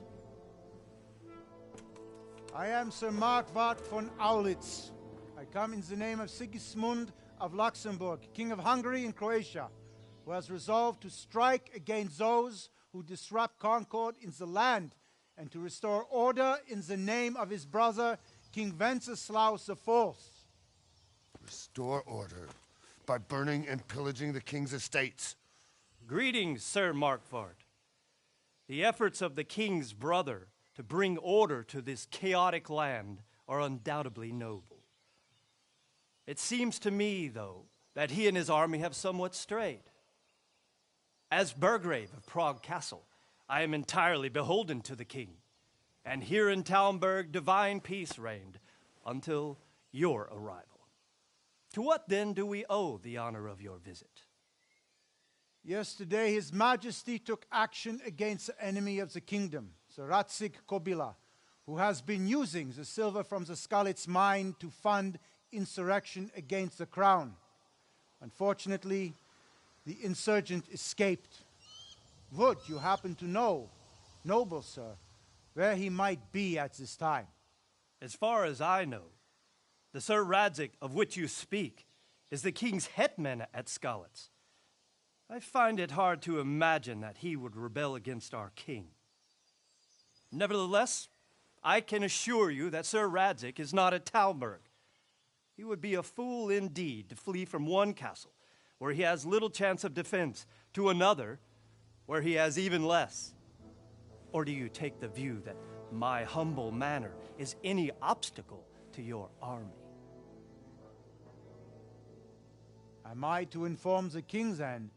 I am Sir Markwart von Aulitz. I come in the name of Sigismund of Luxembourg, King of Hungary and Croatia, who has resolved to strike against those who disrupt concord in the land and to restore order in the name of his brother, King Wenceslaus IV. Restore order by burning and pillaging the king's estates. Greetings, Sir Markwart. The efforts of the king's brother to bring order to this chaotic land are undoubtedly noble. It seems to me, though, that he and his army have somewhat strayed. As Burgrave of Prague Castle, I am entirely beholden to the king, and here in Talmberg divine peace reigned until your arrival. To what then do we owe the honor of your visit? Yesterday, His Majesty took action against the enemy of the kingdom, Sir Radzig Kobyla, who has been using the silver from the Skalitz mine to fund insurrection against the crown. Unfortunately, the insurgent escaped. Would you happen to know, noble sir, where he might be at this time? As far as I know, the Sir Radzig of which you speak is the king's hetman at Skalitz. I find it hard to imagine that he would rebel against our king. Nevertheless, I can assure you that Sir Radzig is not at Talmberg. He would be a fool indeed to flee from one castle, where he has little chance of defense, to another, where he has even less. Or do you take the view that my humble manner is any obstacle to your army? Am I to inform the king then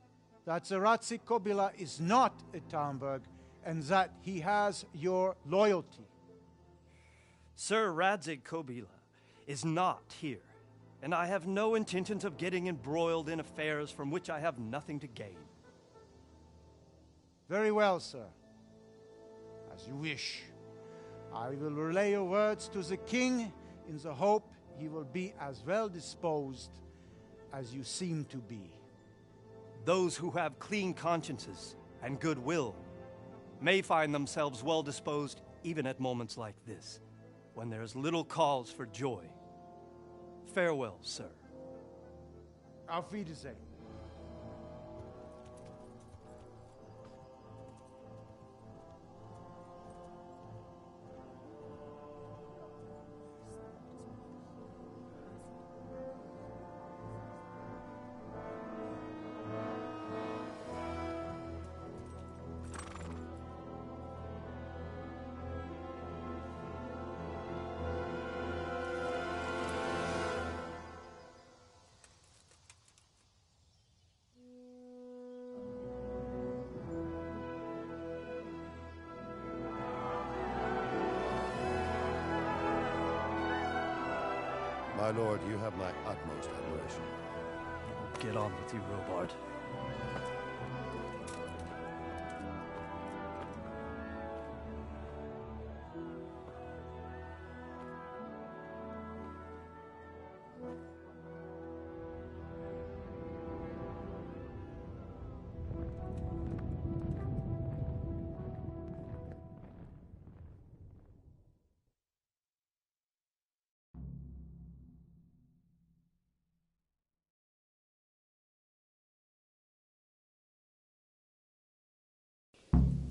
that Sir Radzig Kobyla is not at Talmberg and that he has your loyalty? Sir Radzig Kobyla is not here, and I have no intentions of getting embroiled in affairs from which I have nothing to gain. Very well, sir. As you wish. I will relay your words to the king in the hope he will be as well disposed as you seem to be. Those who have clean consciences and goodwill may find themselves well disposed even at moments like this, when there is little cause for joy. Farewell, sir. Auf Wiedersehen. My lord, you have my utmost admiration. Get on with you, Robard.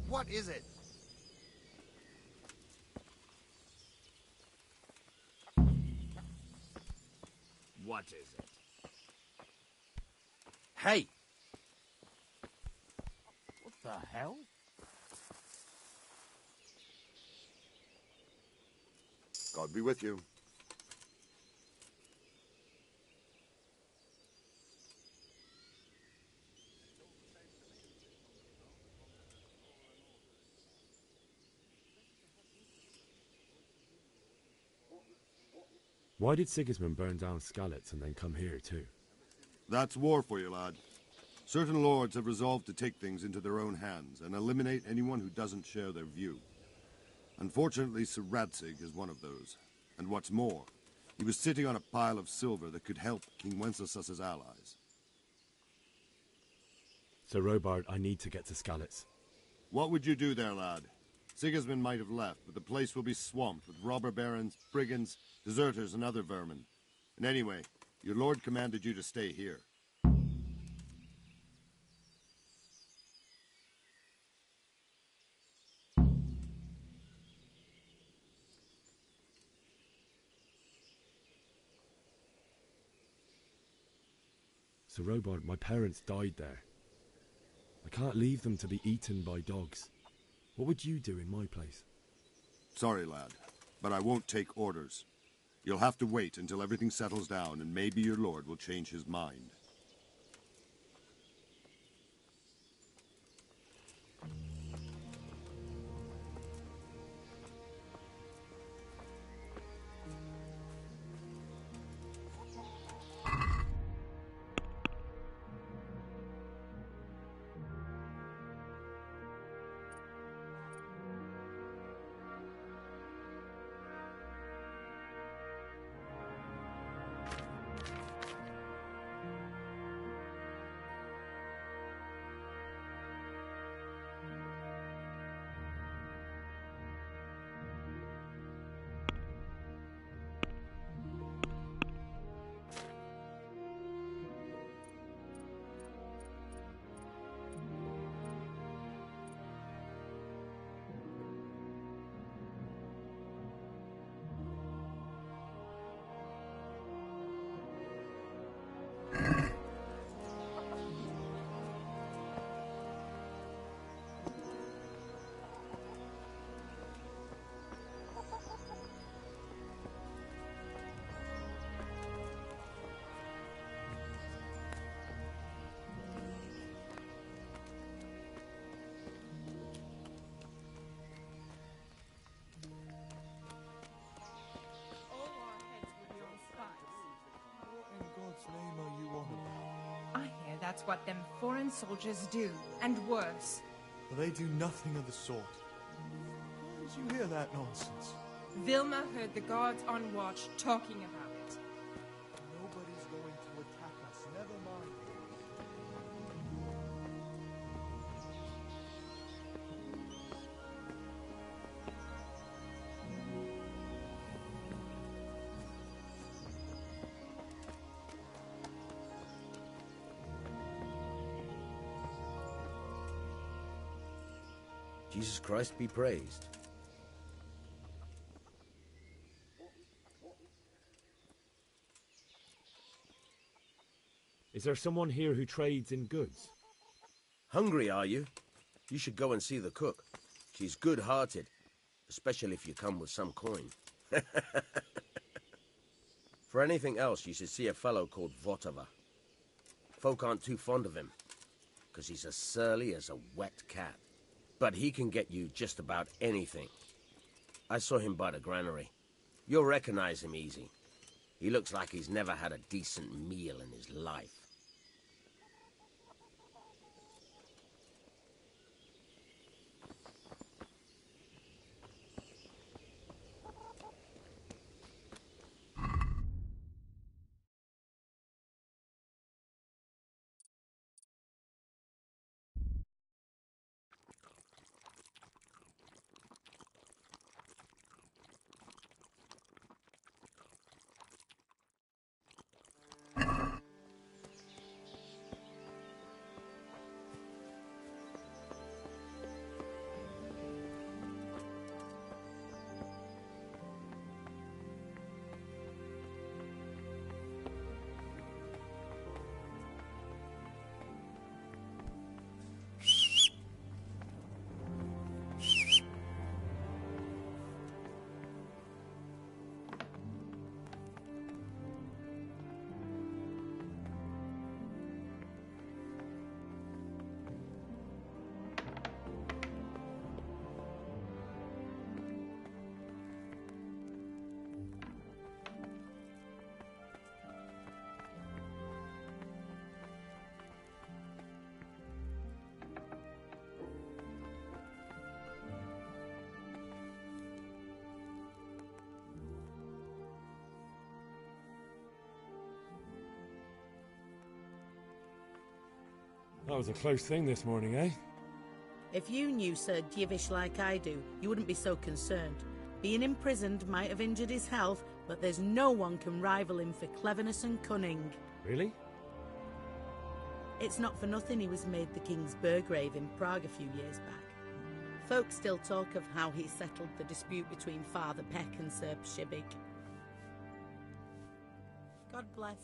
What is it? What is it? Hey! What the hell? God be with you. Why did Sigismund burn down Skalitz and then come here too? That's war for you, lad. Certain lords have resolved to take things into their own hands and eliminate anyone who doesn't share their view. Unfortunately, Sir Radzig is one of those. And what's more, he was sitting on a pile of silver that could help King Wenceslaus's allies. Sir Robard, I need to get to Skalitz. What would you do there, lad? Sigismund might have left, but the place will be swamped with robber barons, brigands, deserters, and other vermin. And anyway, your lord commanded you to stay here. Sir Robard, my parents died there. I can't leave them to be eaten by dogs. What would you do in my place? Sorry, lad, but I won't take orders. You'll have to wait until everything settles down, and maybe your lord will change his mind. That's what them foreign soldiers do, and worse. They do nothing of the sort. Where did you hear that nonsense? Vilma heard the guards on watch talking about it. Nobody's going to attack us, never mind. Jesus Christ be praised. Is there someone here who trades in goods? Hungry, are you? You should go and see the cook. She's good-hearted, especially if you come with some coin. For anything else, you should see a fellow called Votava. Folk aren't too fond of him, because he's as surly as a wet cat. But he can get you just about anything. I saw him by the granary. You'll recognize him easy. He looks like he's never had a decent meal in his life. That was a close thing this morning, eh? If you knew Sir Dievish like I do, you wouldn't be so concerned. Being imprisoned might have injured his health, but there's no one can rival him for cleverness and cunning. Really? It's not for nothing he was made the King's Burgrave in Prague a few years back. Folk still talk of how he settled the dispute between Father Peck and Sir Pshibig. God bless.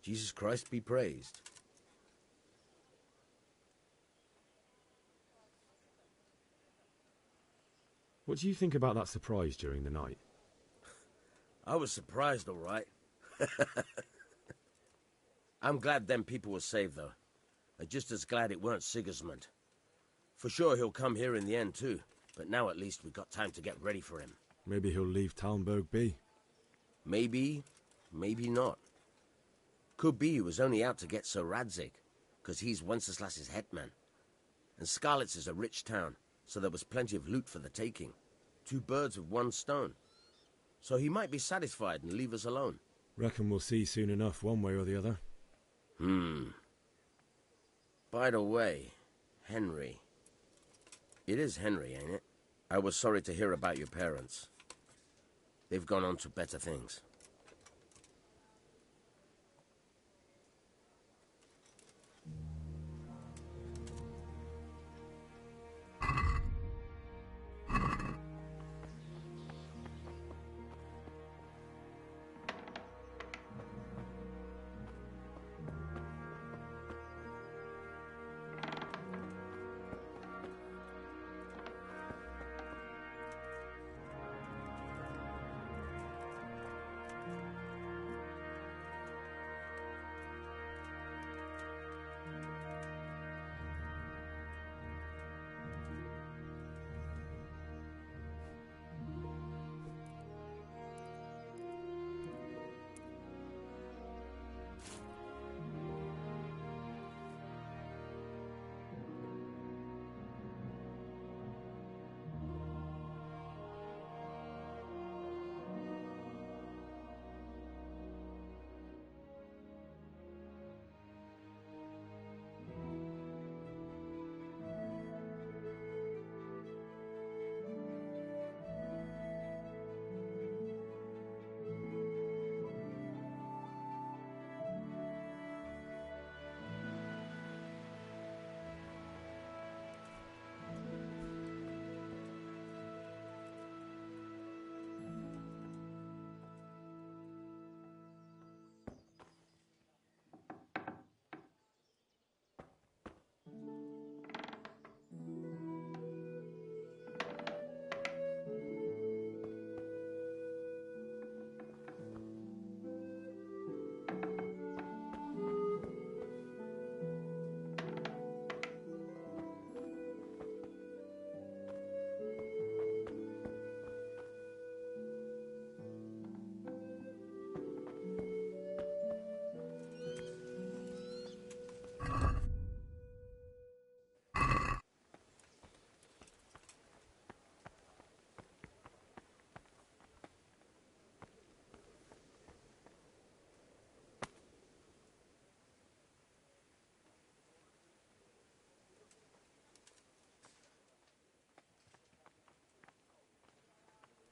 Jesus Christ be praised. What do you think about that surprise during the night? I was surprised, all right. I'm glad them people were saved, though. I'm just as glad it weren't Sigismund. For sure he'll come here in the end, too. But now at least we've got time to get ready for him. Maybe he'll leave Talmberg be. Maybe, maybe not. Could be he was only out to get Sir Radzig, because he's Wenceslas's hetman. And Skalitz is a rich town, so there was plenty of loot for the taking. 2 birds with 1 stone. So he might be satisfied and leave us alone. Reckon we'll see soon enough, one way or the other. By the way, Henry. It is Henry, ain't it? I was sorry to hear about your parents. They've gone on to better things.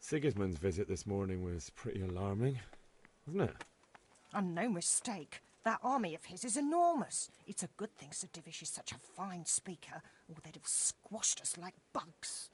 Sigismund's visit this morning was pretty alarming, wasn't it? And no mistake. That army of his is enormous. It's a good thing Sir Divish is such a fine speaker, or they'd have squashed us like bugs.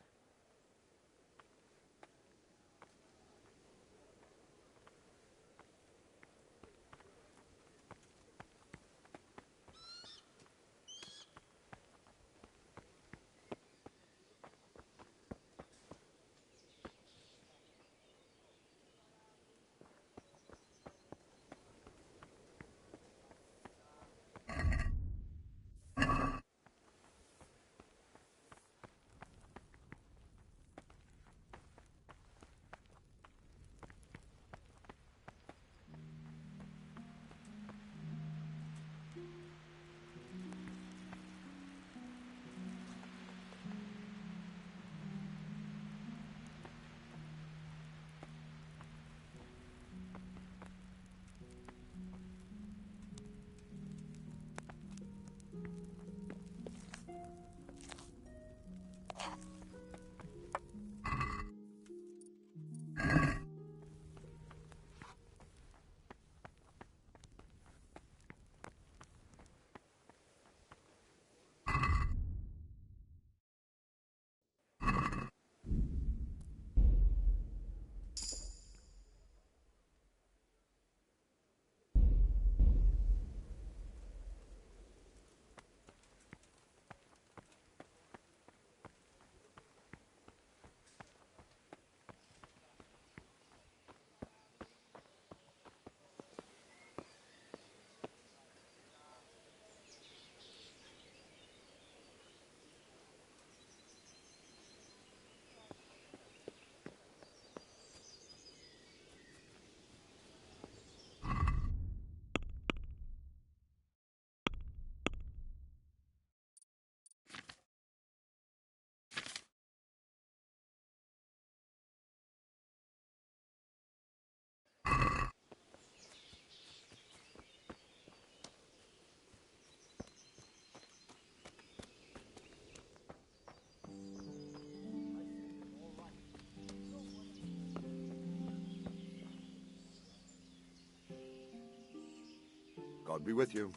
God be with you.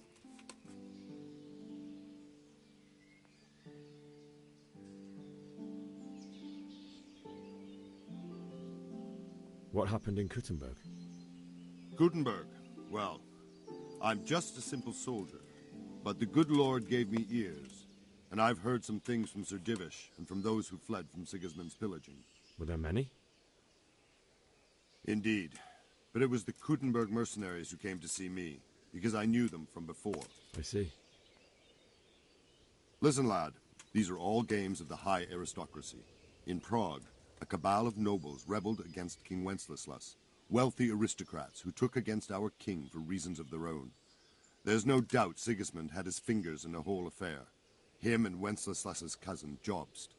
What happened in Kuttenberg? Gutenberg. Well, I'm just a simple soldier, but the good Lord gave me ears, and I've heard some things from Sir Divish and from those who fled from Sigismund's pillaging. Were there many? Indeed, but it was the Kuttenberg mercenaries who came to see me, because I knew them from before. I see. Listen, lad, these are all games of the high aristocracy. In Prague, a cabal of nobles rebelled against King Wenceslas, wealthy aristocrats who took against our king for reasons of their own. There's no doubt Sigismund had his fingers in the whole affair, him and Wenceslas's cousin Jobst.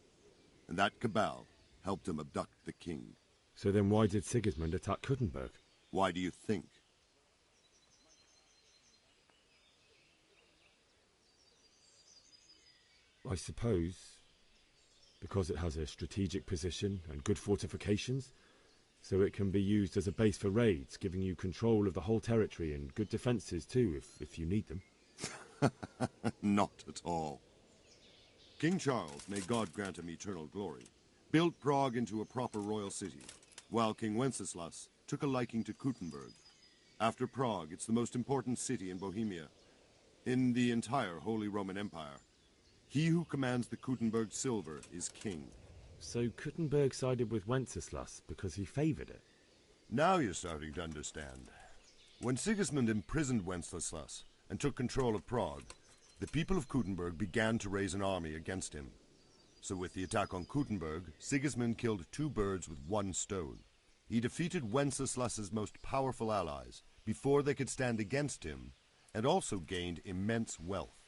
And that cabal helped him abduct the king. So then why did Sigismund attack Kuttenberg? Why do you think? I suppose because it has a strategic position and good fortifications, so it can be used as a base for raids, giving you control of the whole territory and good defences too, if you need them. Not at all. King Charles, may God grant him eternal glory, built Prague into a proper royal city, while King Wenceslas took a liking to Kuttenberg. After Prague, it's the most important city in Bohemia, in the entire Holy Roman Empire. He who commands the Kuttenberg silver is king. So Kuttenberg sided with Wenceslas because he favoured it? Now you're starting to understand. When Sigismund imprisoned Wenceslas and took control of Prague, the people of Kuttenberg began to raise an army against him. So with the attack on Kuttenberg, Sigismund killed two birds with one stone. He defeated Wenceslas's most powerful allies before they could stand against him, and also gained immense wealth.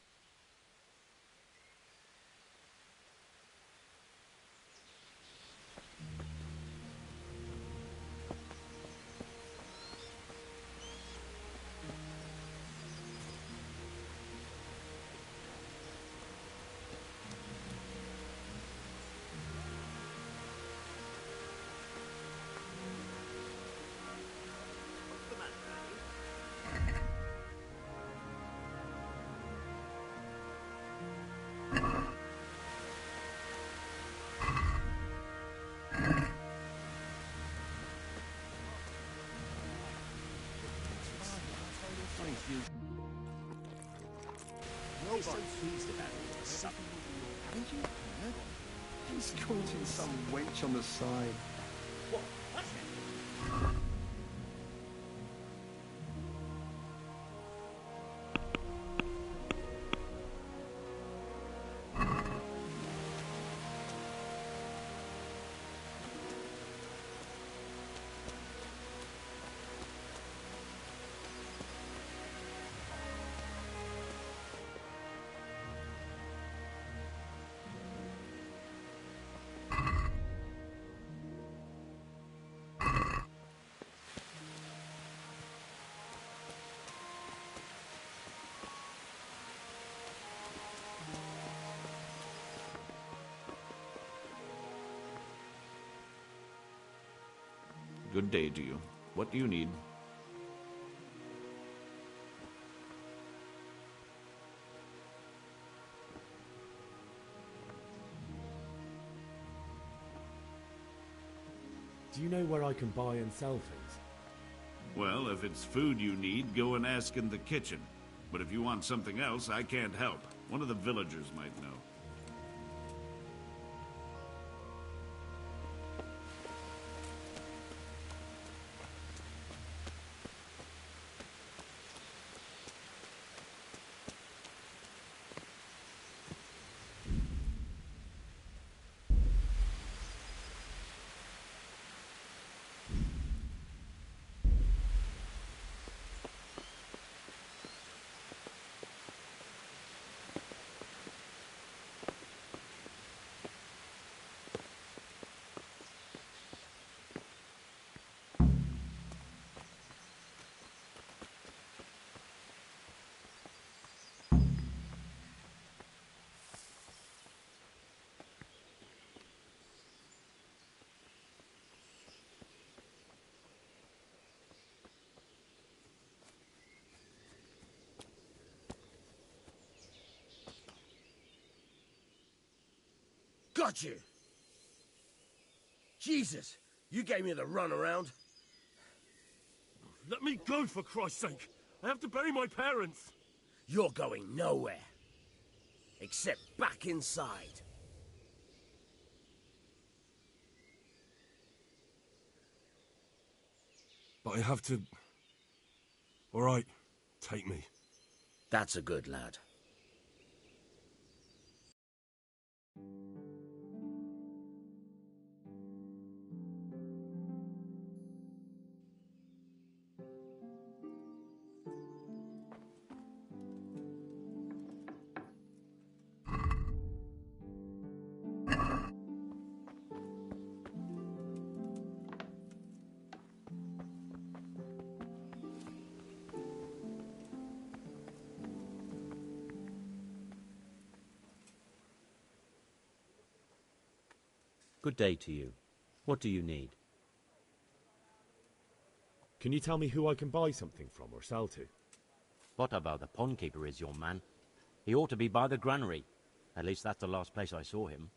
be so pleased about it all sudden. Haven't you heard? He's courting some wench on the side. What? Good day to you. What do you need? Do you know where I can buy and sell things? Well, if it's food you need, go and ask in the kitchen. But if you want something else, I can't help. One of the villagers might know. Got you! Jesus! You gave me the runaround. Let me go, for Christ's sake! I have to bury my parents! You're going nowhere. Except back inside. But I have to... All right, take me. That's a good lad. Good day to you. What do you need? Can you tell me who I can buy something from or sell to? Votava, the pond keeper, is your man. He ought to be by the granary. At least that's the last place I saw him.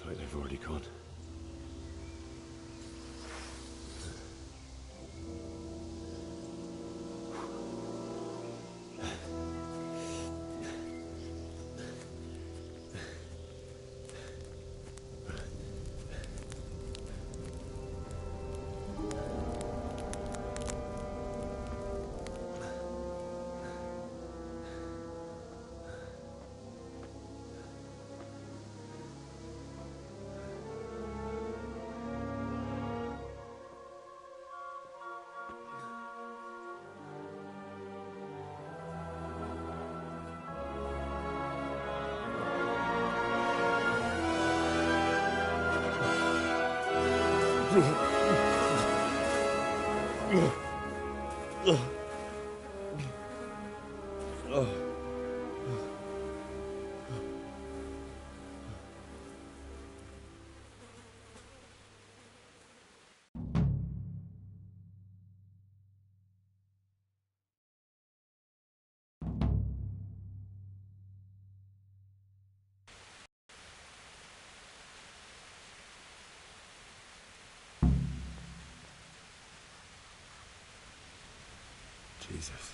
like they've already gone. Jesus.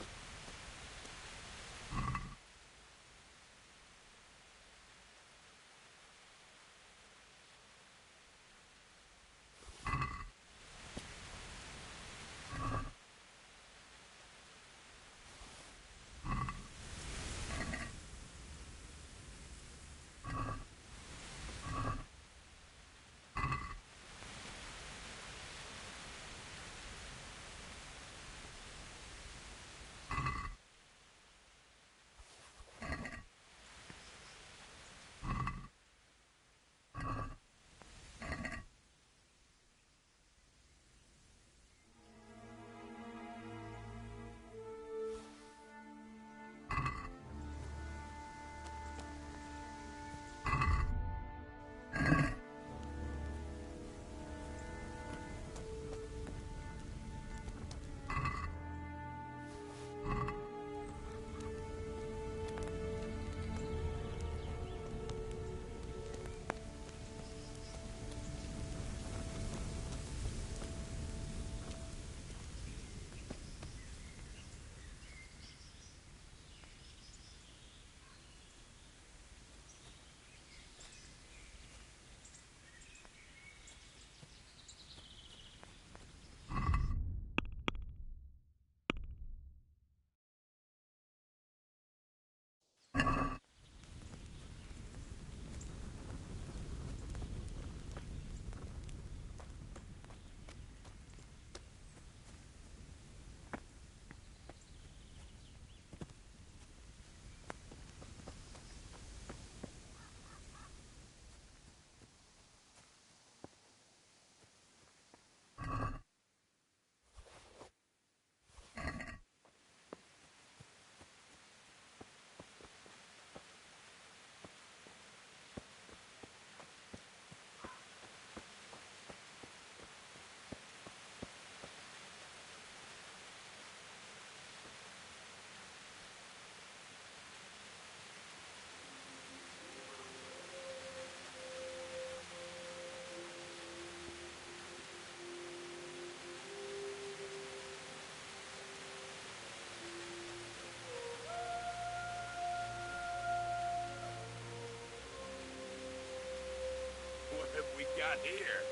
Got here.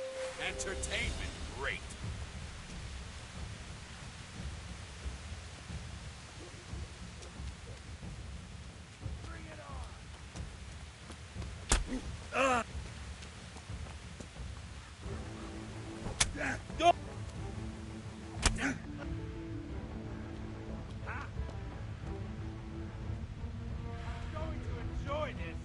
Entertainment, great. Bring it on. Go. I'm going to enjoy this.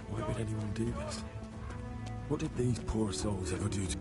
Why would anyone do this? What did these poor souls ever do to...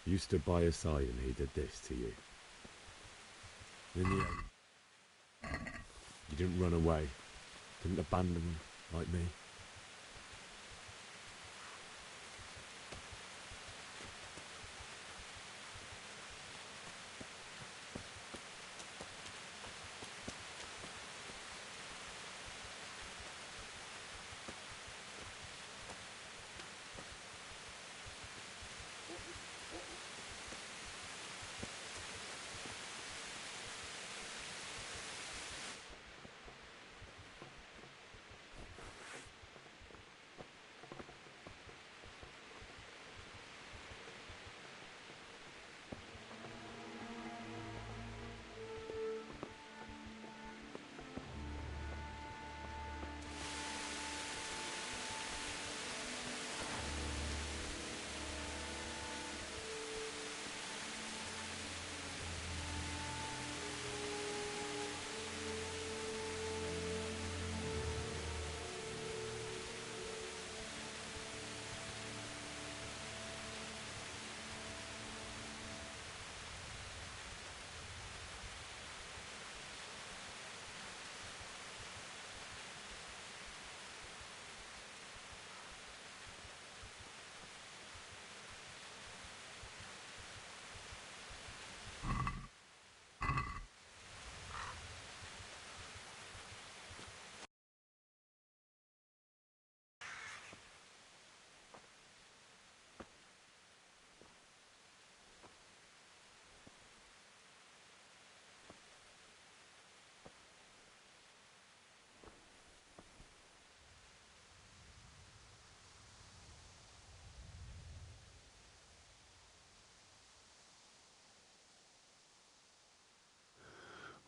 You stood by his side and he did this to you. In the end, you didn't run away, didn't abandon him like me.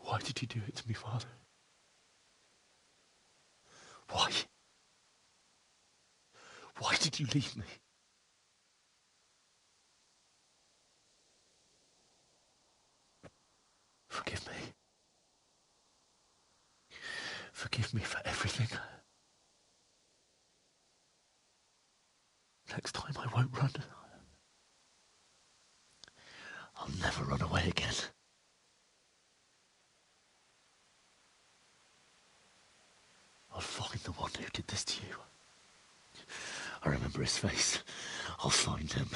Why did you do it to me, Father? Why? Why did you leave me? Forgive me. Forgive me for everything. Next time I won't run. I'll never run away again. I'll find the one who did this to you. I remember his face. I'll find him.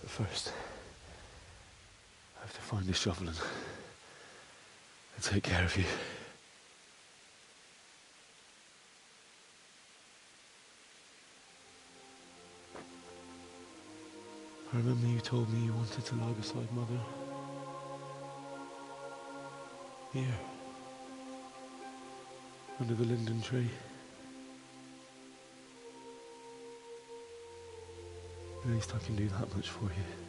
But first, I have to find this shovel and take care of you. I remember you told me you wanted to lie beside Mother. Here. Under the linden tree. At least I can do that much for you.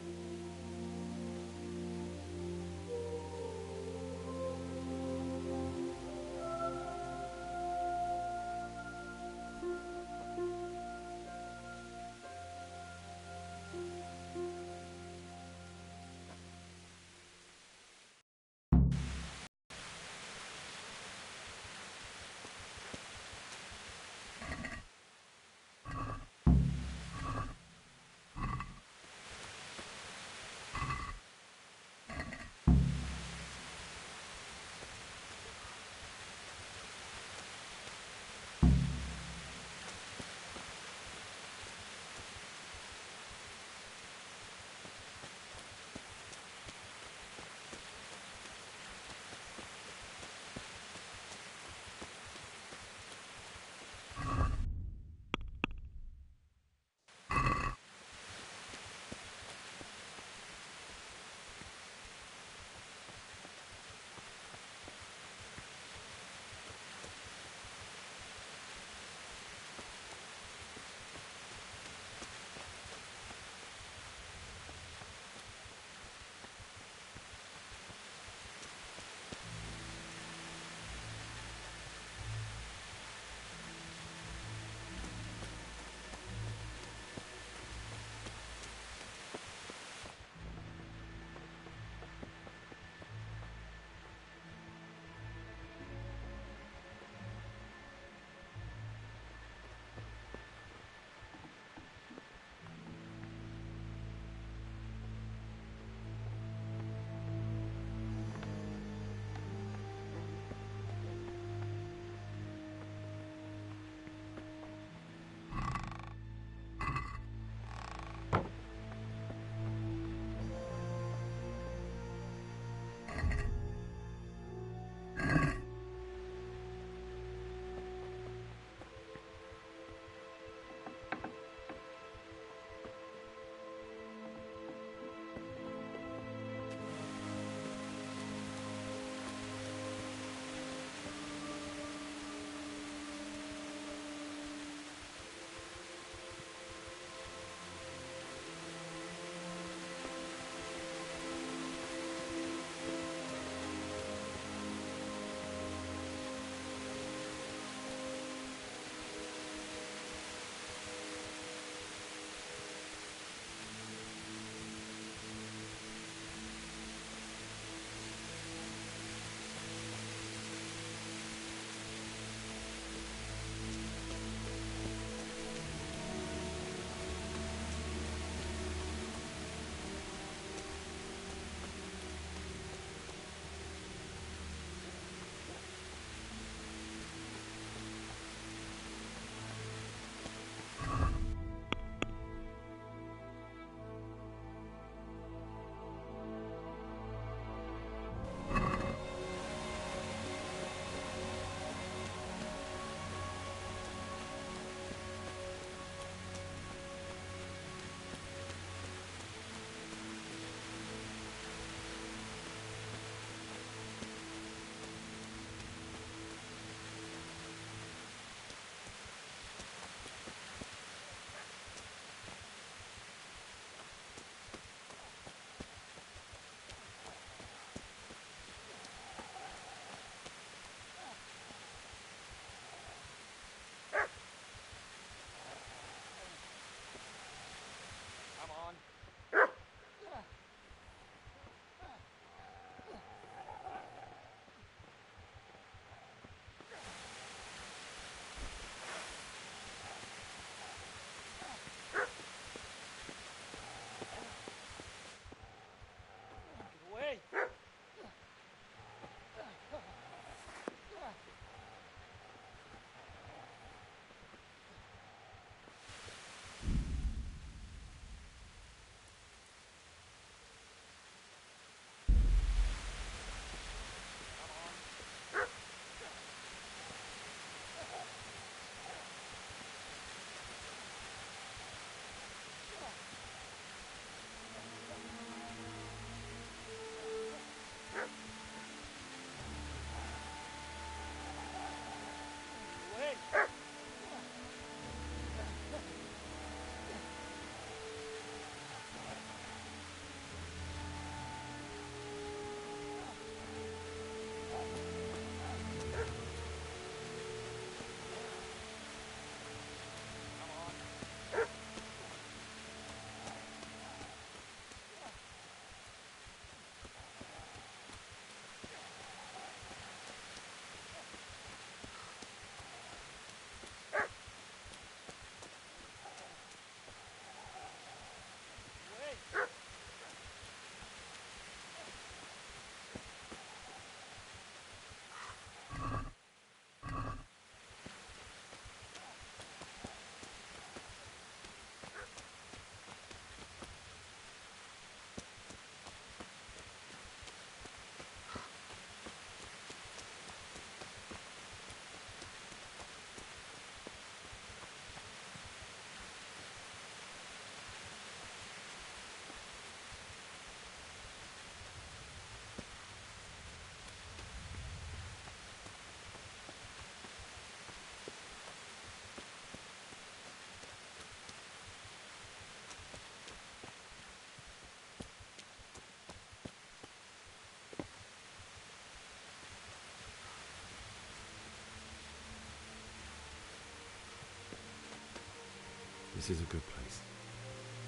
This is a good place.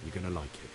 You're gonna like it.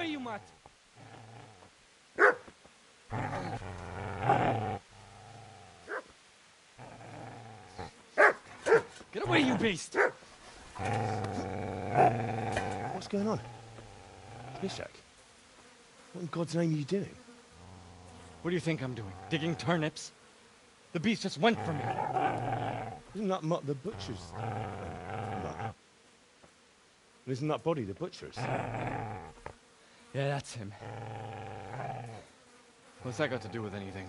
away, you mutt! Get away, you beast! What's going on? Mishak, what in God's name are you doing? What do you think I'm doing? Digging turnips? The beast just went for me. Isn't that Mutt the butcher's? Mutt. Isn't that body the butcher's? Yeah, that's him. What's that got to do with anything?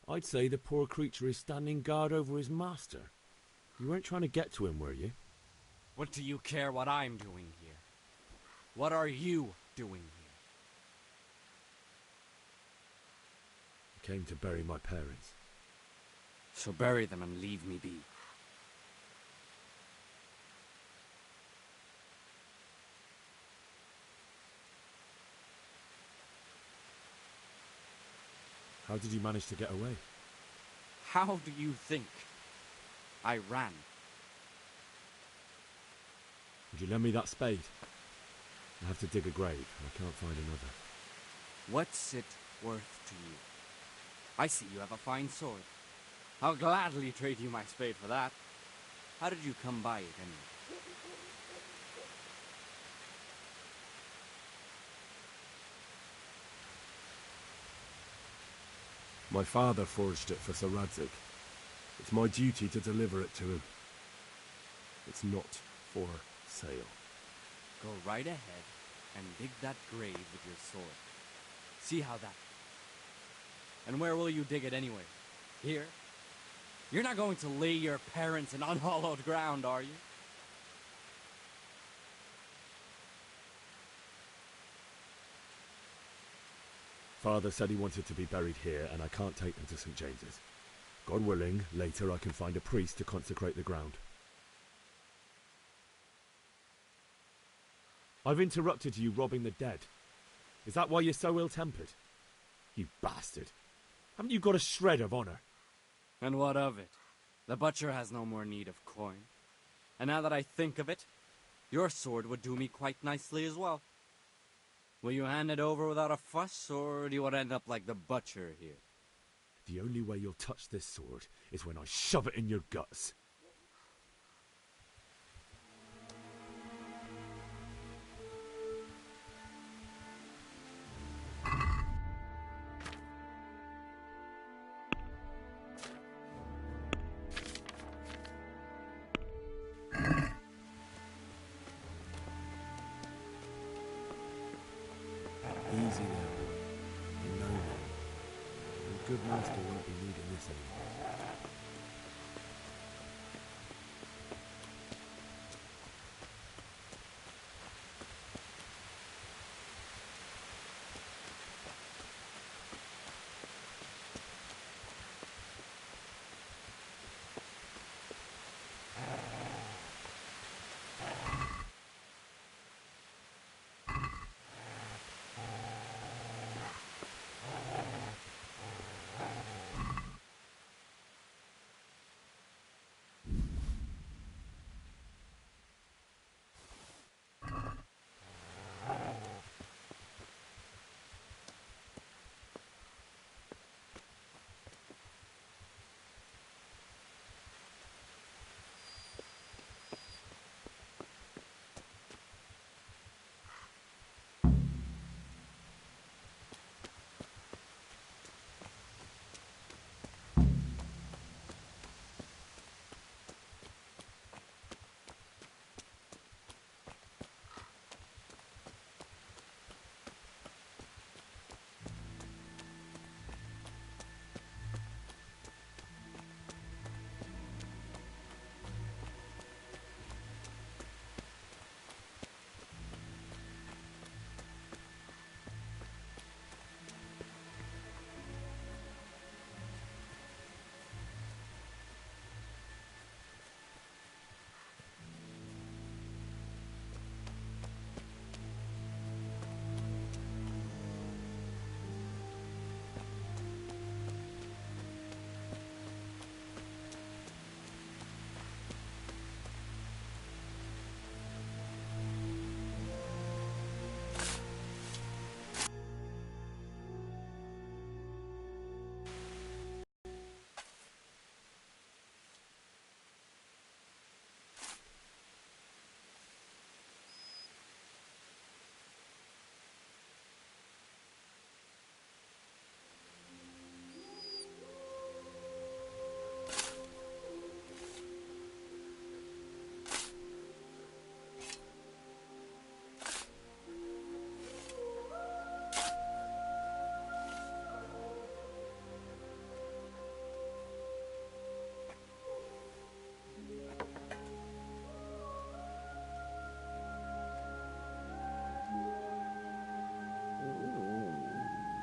I'd say the poor creature is standing guard over his master. You weren't trying to get to him, were you? What do you care what I'm doing here? What are you doing here? I came to bury my parents. So bury them and leave me be. How did you manage to get away? How do you think? I ran. Would you lend me that spade? I have to dig a grave, and I can't find another. What's it worth to you? I see you have a fine sword. I'll gladly trade you my spade for that. How did you come by it, anyway? My father forged it for Sir Radzik. It's my duty to deliver it to him. It's not for sale. Go right ahead and dig that grave with your sword. See how that... And where will you dig it anyway? Here? You're not going to lay your parents in unhallowed ground, are you? Father said he wanted to be buried here, and I can't take them to St. James's. God willing, later I can find a priest to consecrate the ground. I've interrupted you robbing the dead. Is that why you're so ill-tempered? You bastard. Haven't you got a shred of honour? And what of it? The butcher has no more need of coin. And now that I think of it, your sword would do me quite nicely as well. Will you hand it over without a fuss, or do you want to end up like the butcher here? The only way you'll touch this sword is when I shove it in your guts. Easy now. You know that. Your good master won't be needing this anymore.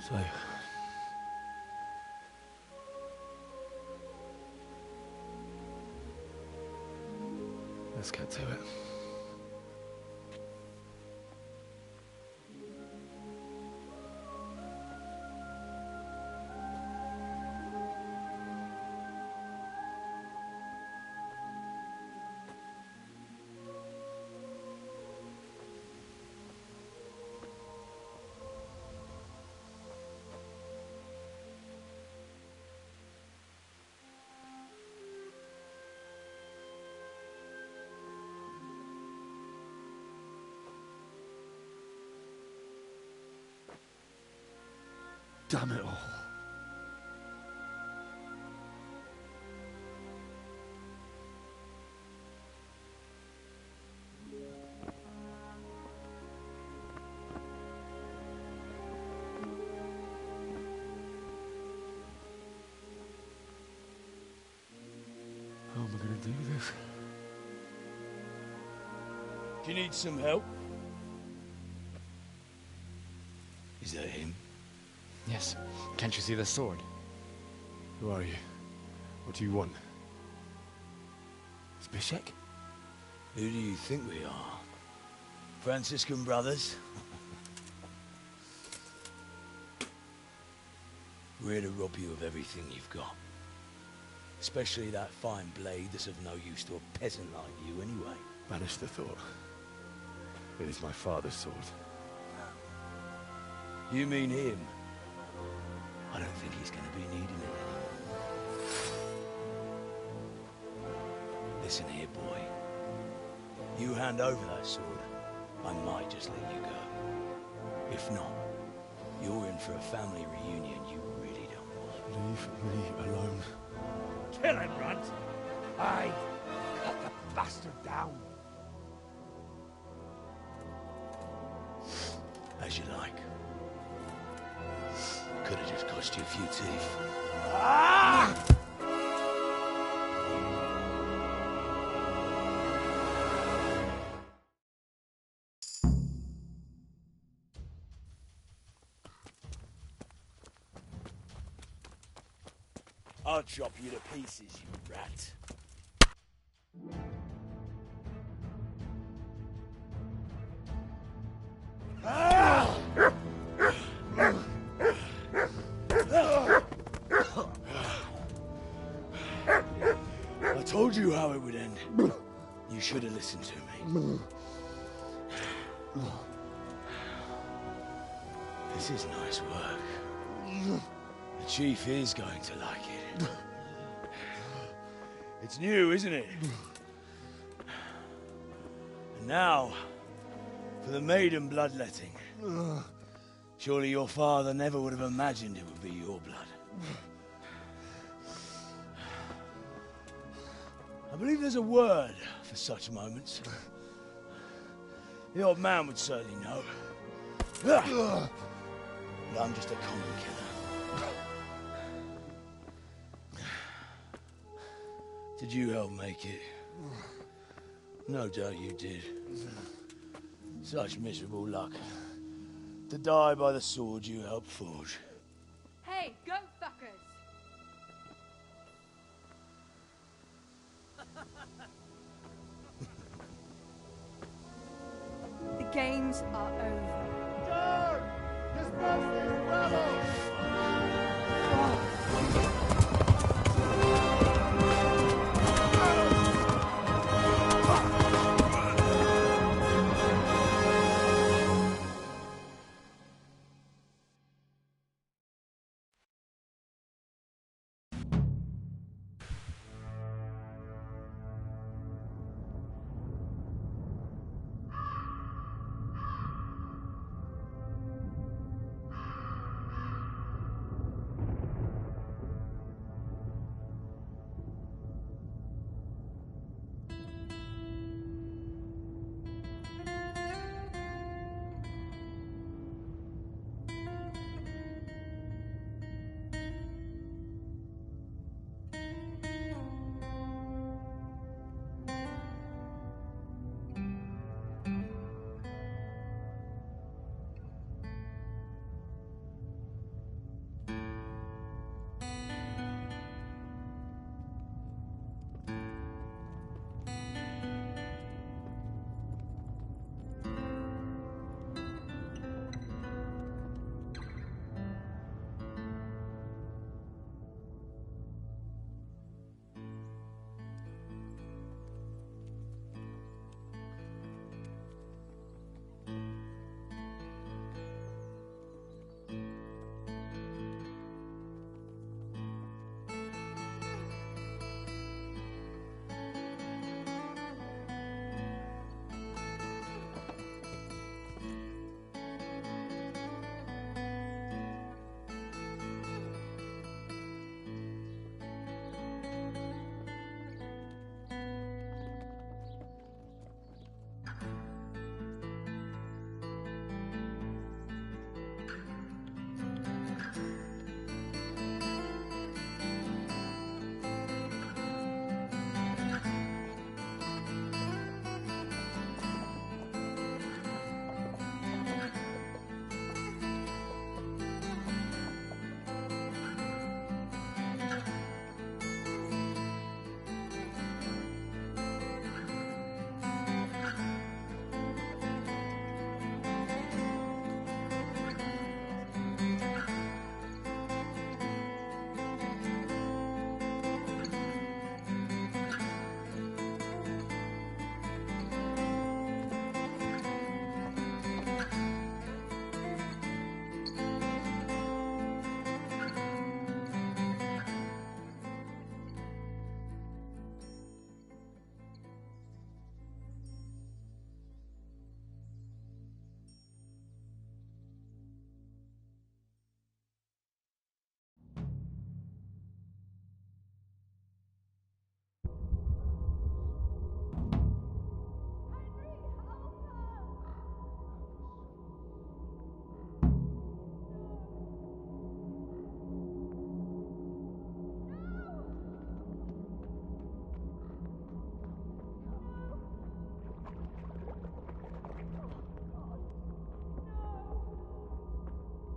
So, let's get to it. Damn it all. How am I going to do this? Do you need some help? Is that him? Yes. Can't you see the sword? Who are you? What do you want? Zbyszek? Who do you think we are? Franciscan brothers? We're here to rob you of everything you've got. Especially that fine blade that's of no use to a peasant like you anyway. Banish the thought. It is my father's sword. You mean him? I don't think he's going to be needing it anymore. Listen here, boy. You hand over that sword, I might just let you go. If not, you're in for a family reunion you really don't want. Leave me alone. Kill him, Runt! Aye! Cut the bastard down! As you like. Could have just cost you a few teeth. Ah! I'll chop you to pieces, you rat. Ah! I told you how it would end. You should have listened to me. This is nice work. The chief is going to like it. It's new, isn't it? And now, for the maiden bloodletting. Surely your father never would have imagined it would be your blood. I believe there's a word for such moments. The old man would certainly know. But I'm just a common killer. Did you help make it? No doubt you did. Such miserable luck. To die by the sword you helped forge. Hey, go fuckers! The games are over. George! Disperse these rebels!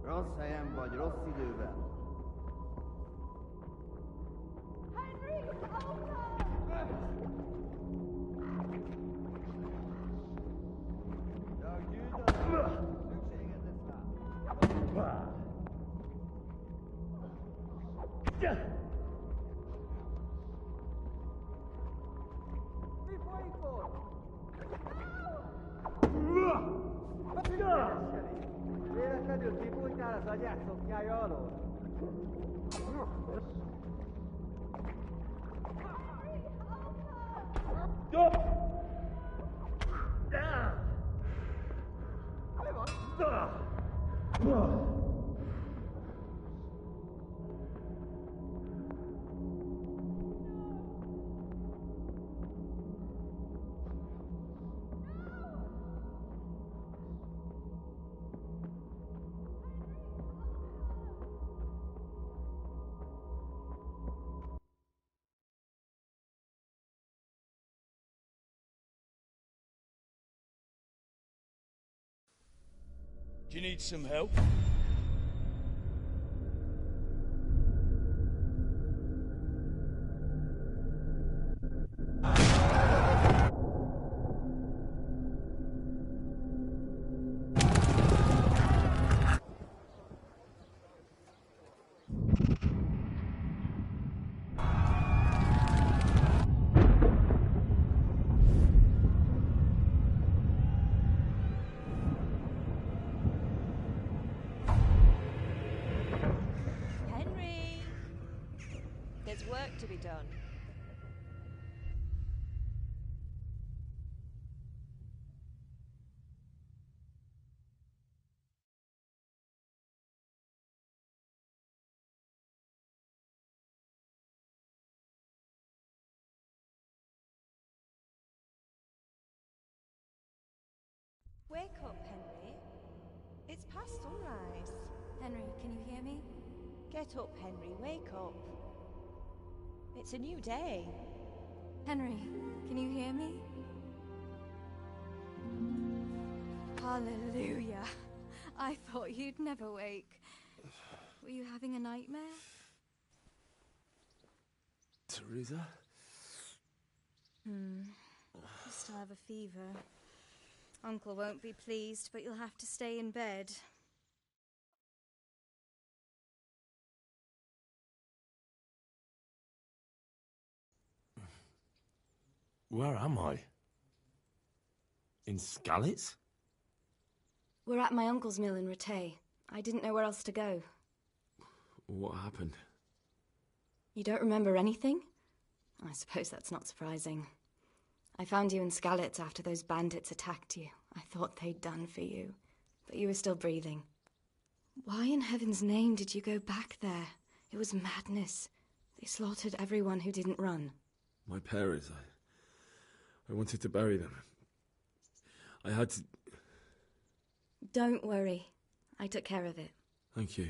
Rossz helyen vagy rossz időben. Véletlenül kibújtál az agyát szoknyája alól? Mi van? Do you need some help? Work to be done. Wake up, Henry. It's past sunrise. Henry, can you hear me? Get up, Henry. Wake up. It's a new day. Henry, can you hear me? Hallelujah. I thought you'd never wake. Were you having a nightmare? Teresa? You still have a fever. Uncle won't be pleased, but you'll have to stay in bed. Where am I? In Skalitz? We're at my uncle's mill in Rattay. I didn't know where else to go. What happened? You don't remember anything? I suppose that's not surprising. I found you in Skalitz after those bandits attacked you. I thought they'd done for you, but you were still breathing. Why in heaven's name did you go back there? It was madness. They slaughtered everyone who didn't run. My parents, I wanted to bury them. I had to... Don't worry. I took care of it. Thank you.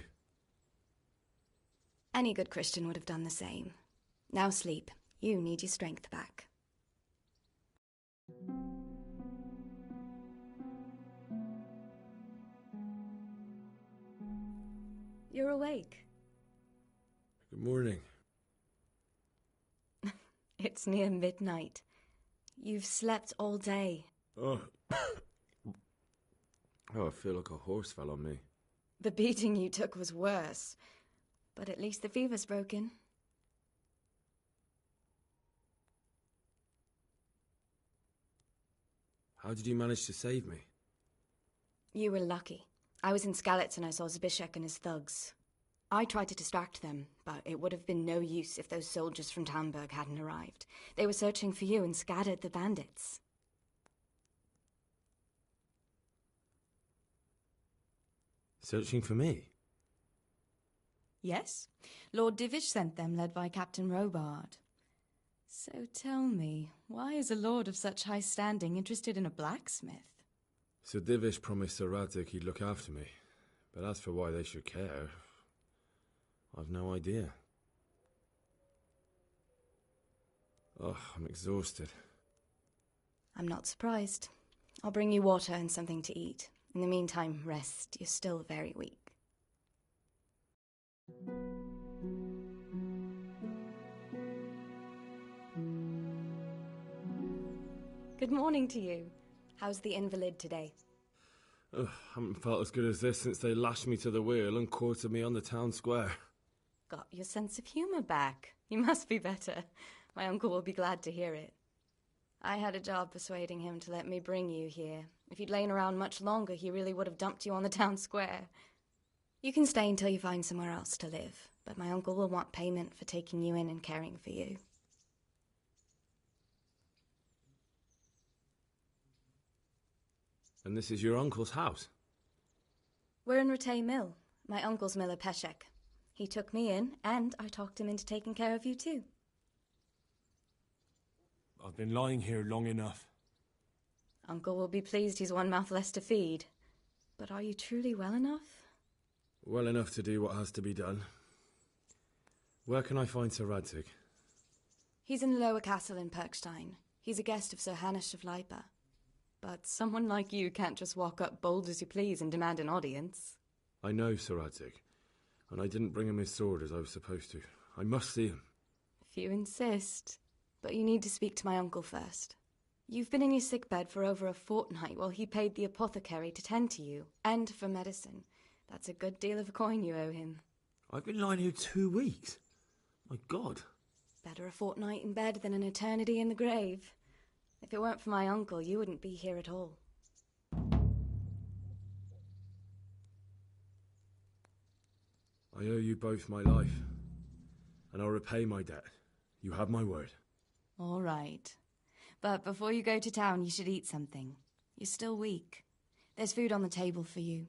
Any good Christian would have done the same. Now sleep. You need your strength back. You're awake. Good morning. It's near midnight. You've slept all day. Oh. Oh, I feel like a horse fell on me. The beating you took was worse. But at least the fever's broken. How did you manage to save me? You were lucky. I was in Skalitz and I saw Zbyszek and his thugs. I tried to distract them, but it would have been no use if those soldiers from Tamburg hadn't arrived. They were searching for you and scattered the bandits. Searching for me? Yes. Lord Divish sent them, led by Captain Robard. So tell me, why is a lord of such high standing interested in a blacksmith? Sir Divish promised Sir Radzig he'd look after me. But as for why they should care, I've no idea. Oh, I'm exhausted. I'm not surprised. I'll bring you water and something to eat. In the meantime, rest. You're still very weak. Good morning to you. How's the invalid today? Ugh, haven't felt as good as this since they lashed me to the wheel and quartered me on the town square. Got your sense of humour back. You must be better. My uncle will be glad to hear it. I had a job persuading him to let me bring you here. If you'd lain around much longer, he really would have dumped you on the town square. You can stay until you find somewhere else to live, but my uncle will want payment for taking you in and caring for you. And this is your uncle's house? We're in Rattay Mill, my uncle's mill at Peshek. He took me in, and I talked him into taking care of you too. I've been lying here long enough. Uncle will be pleased he's one mouth less to feed. But are you truly well enough? Well enough to do what has to be done. Where can I find Sir Radzig? He's in the lower castle in Perkstein. He's a guest of Sir Hanush of Leipa. But someone like you can't just walk up bold as you please and demand an audience. I know Sir Radzig, and I didn't bring him his sword as I was supposed to. I must see him. If you insist. But you need to speak to my uncle first. You've been in your sickbed for over a fortnight while he paid the apothecary to tend to you, and for medicine. That's a good deal of coin you owe him. I've been lying here 2 weeks. My God. Better a fortnight in bed than an eternity in the grave. If it weren't for my uncle, you wouldn't be here at all. I owe you both my life, and I'll repay my debt. You have my word. All right. But before you go to town, you should eat something. You're still weak. There's food on the table for you.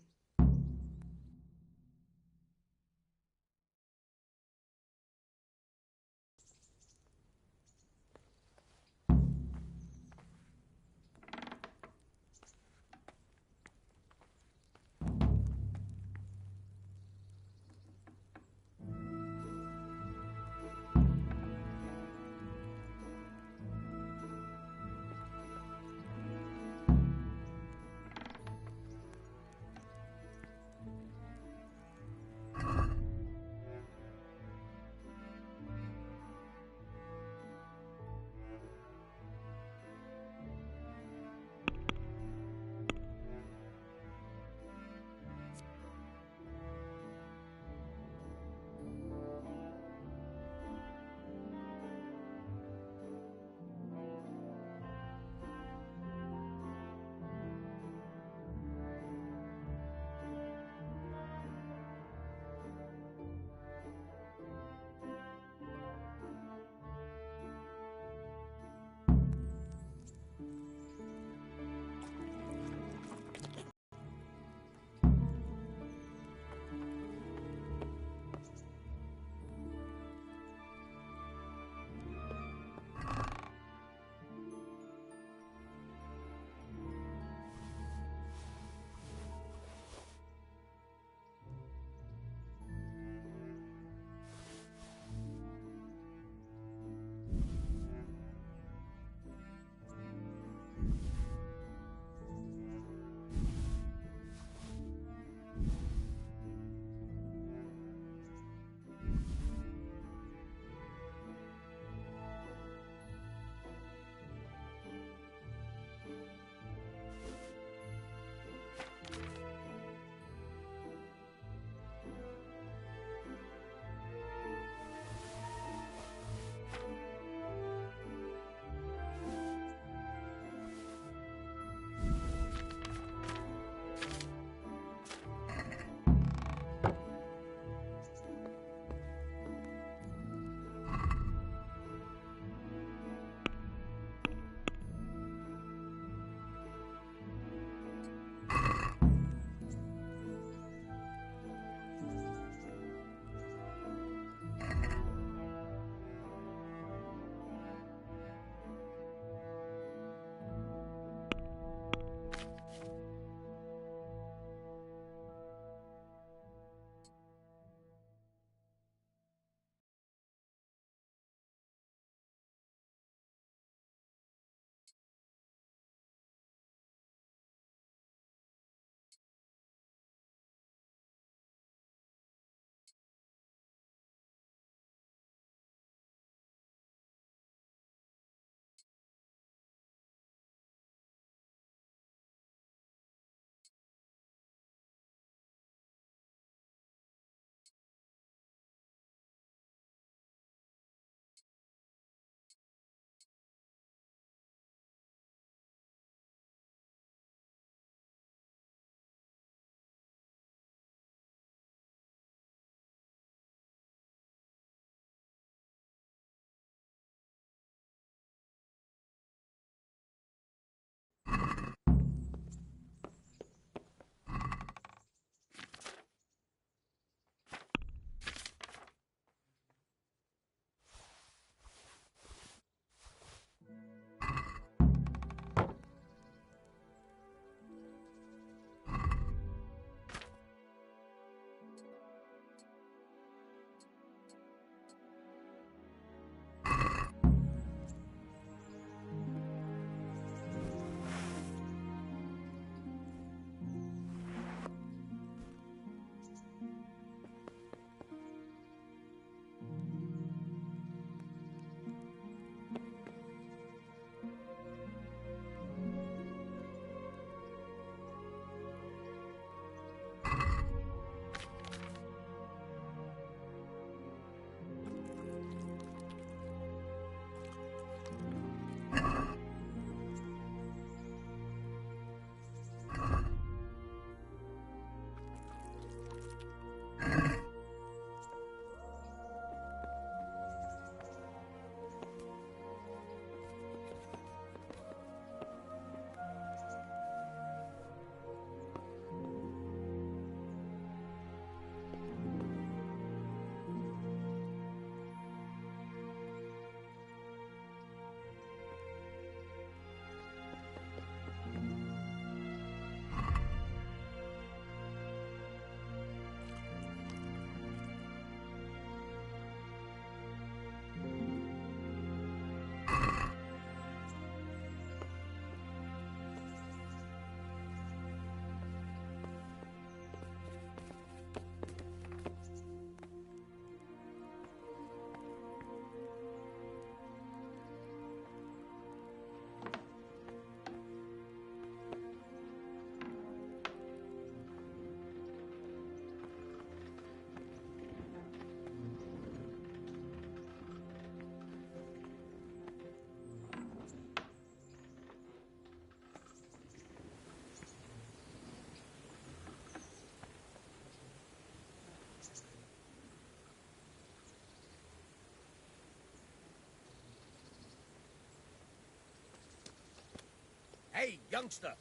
Hey, youngster,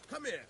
come here.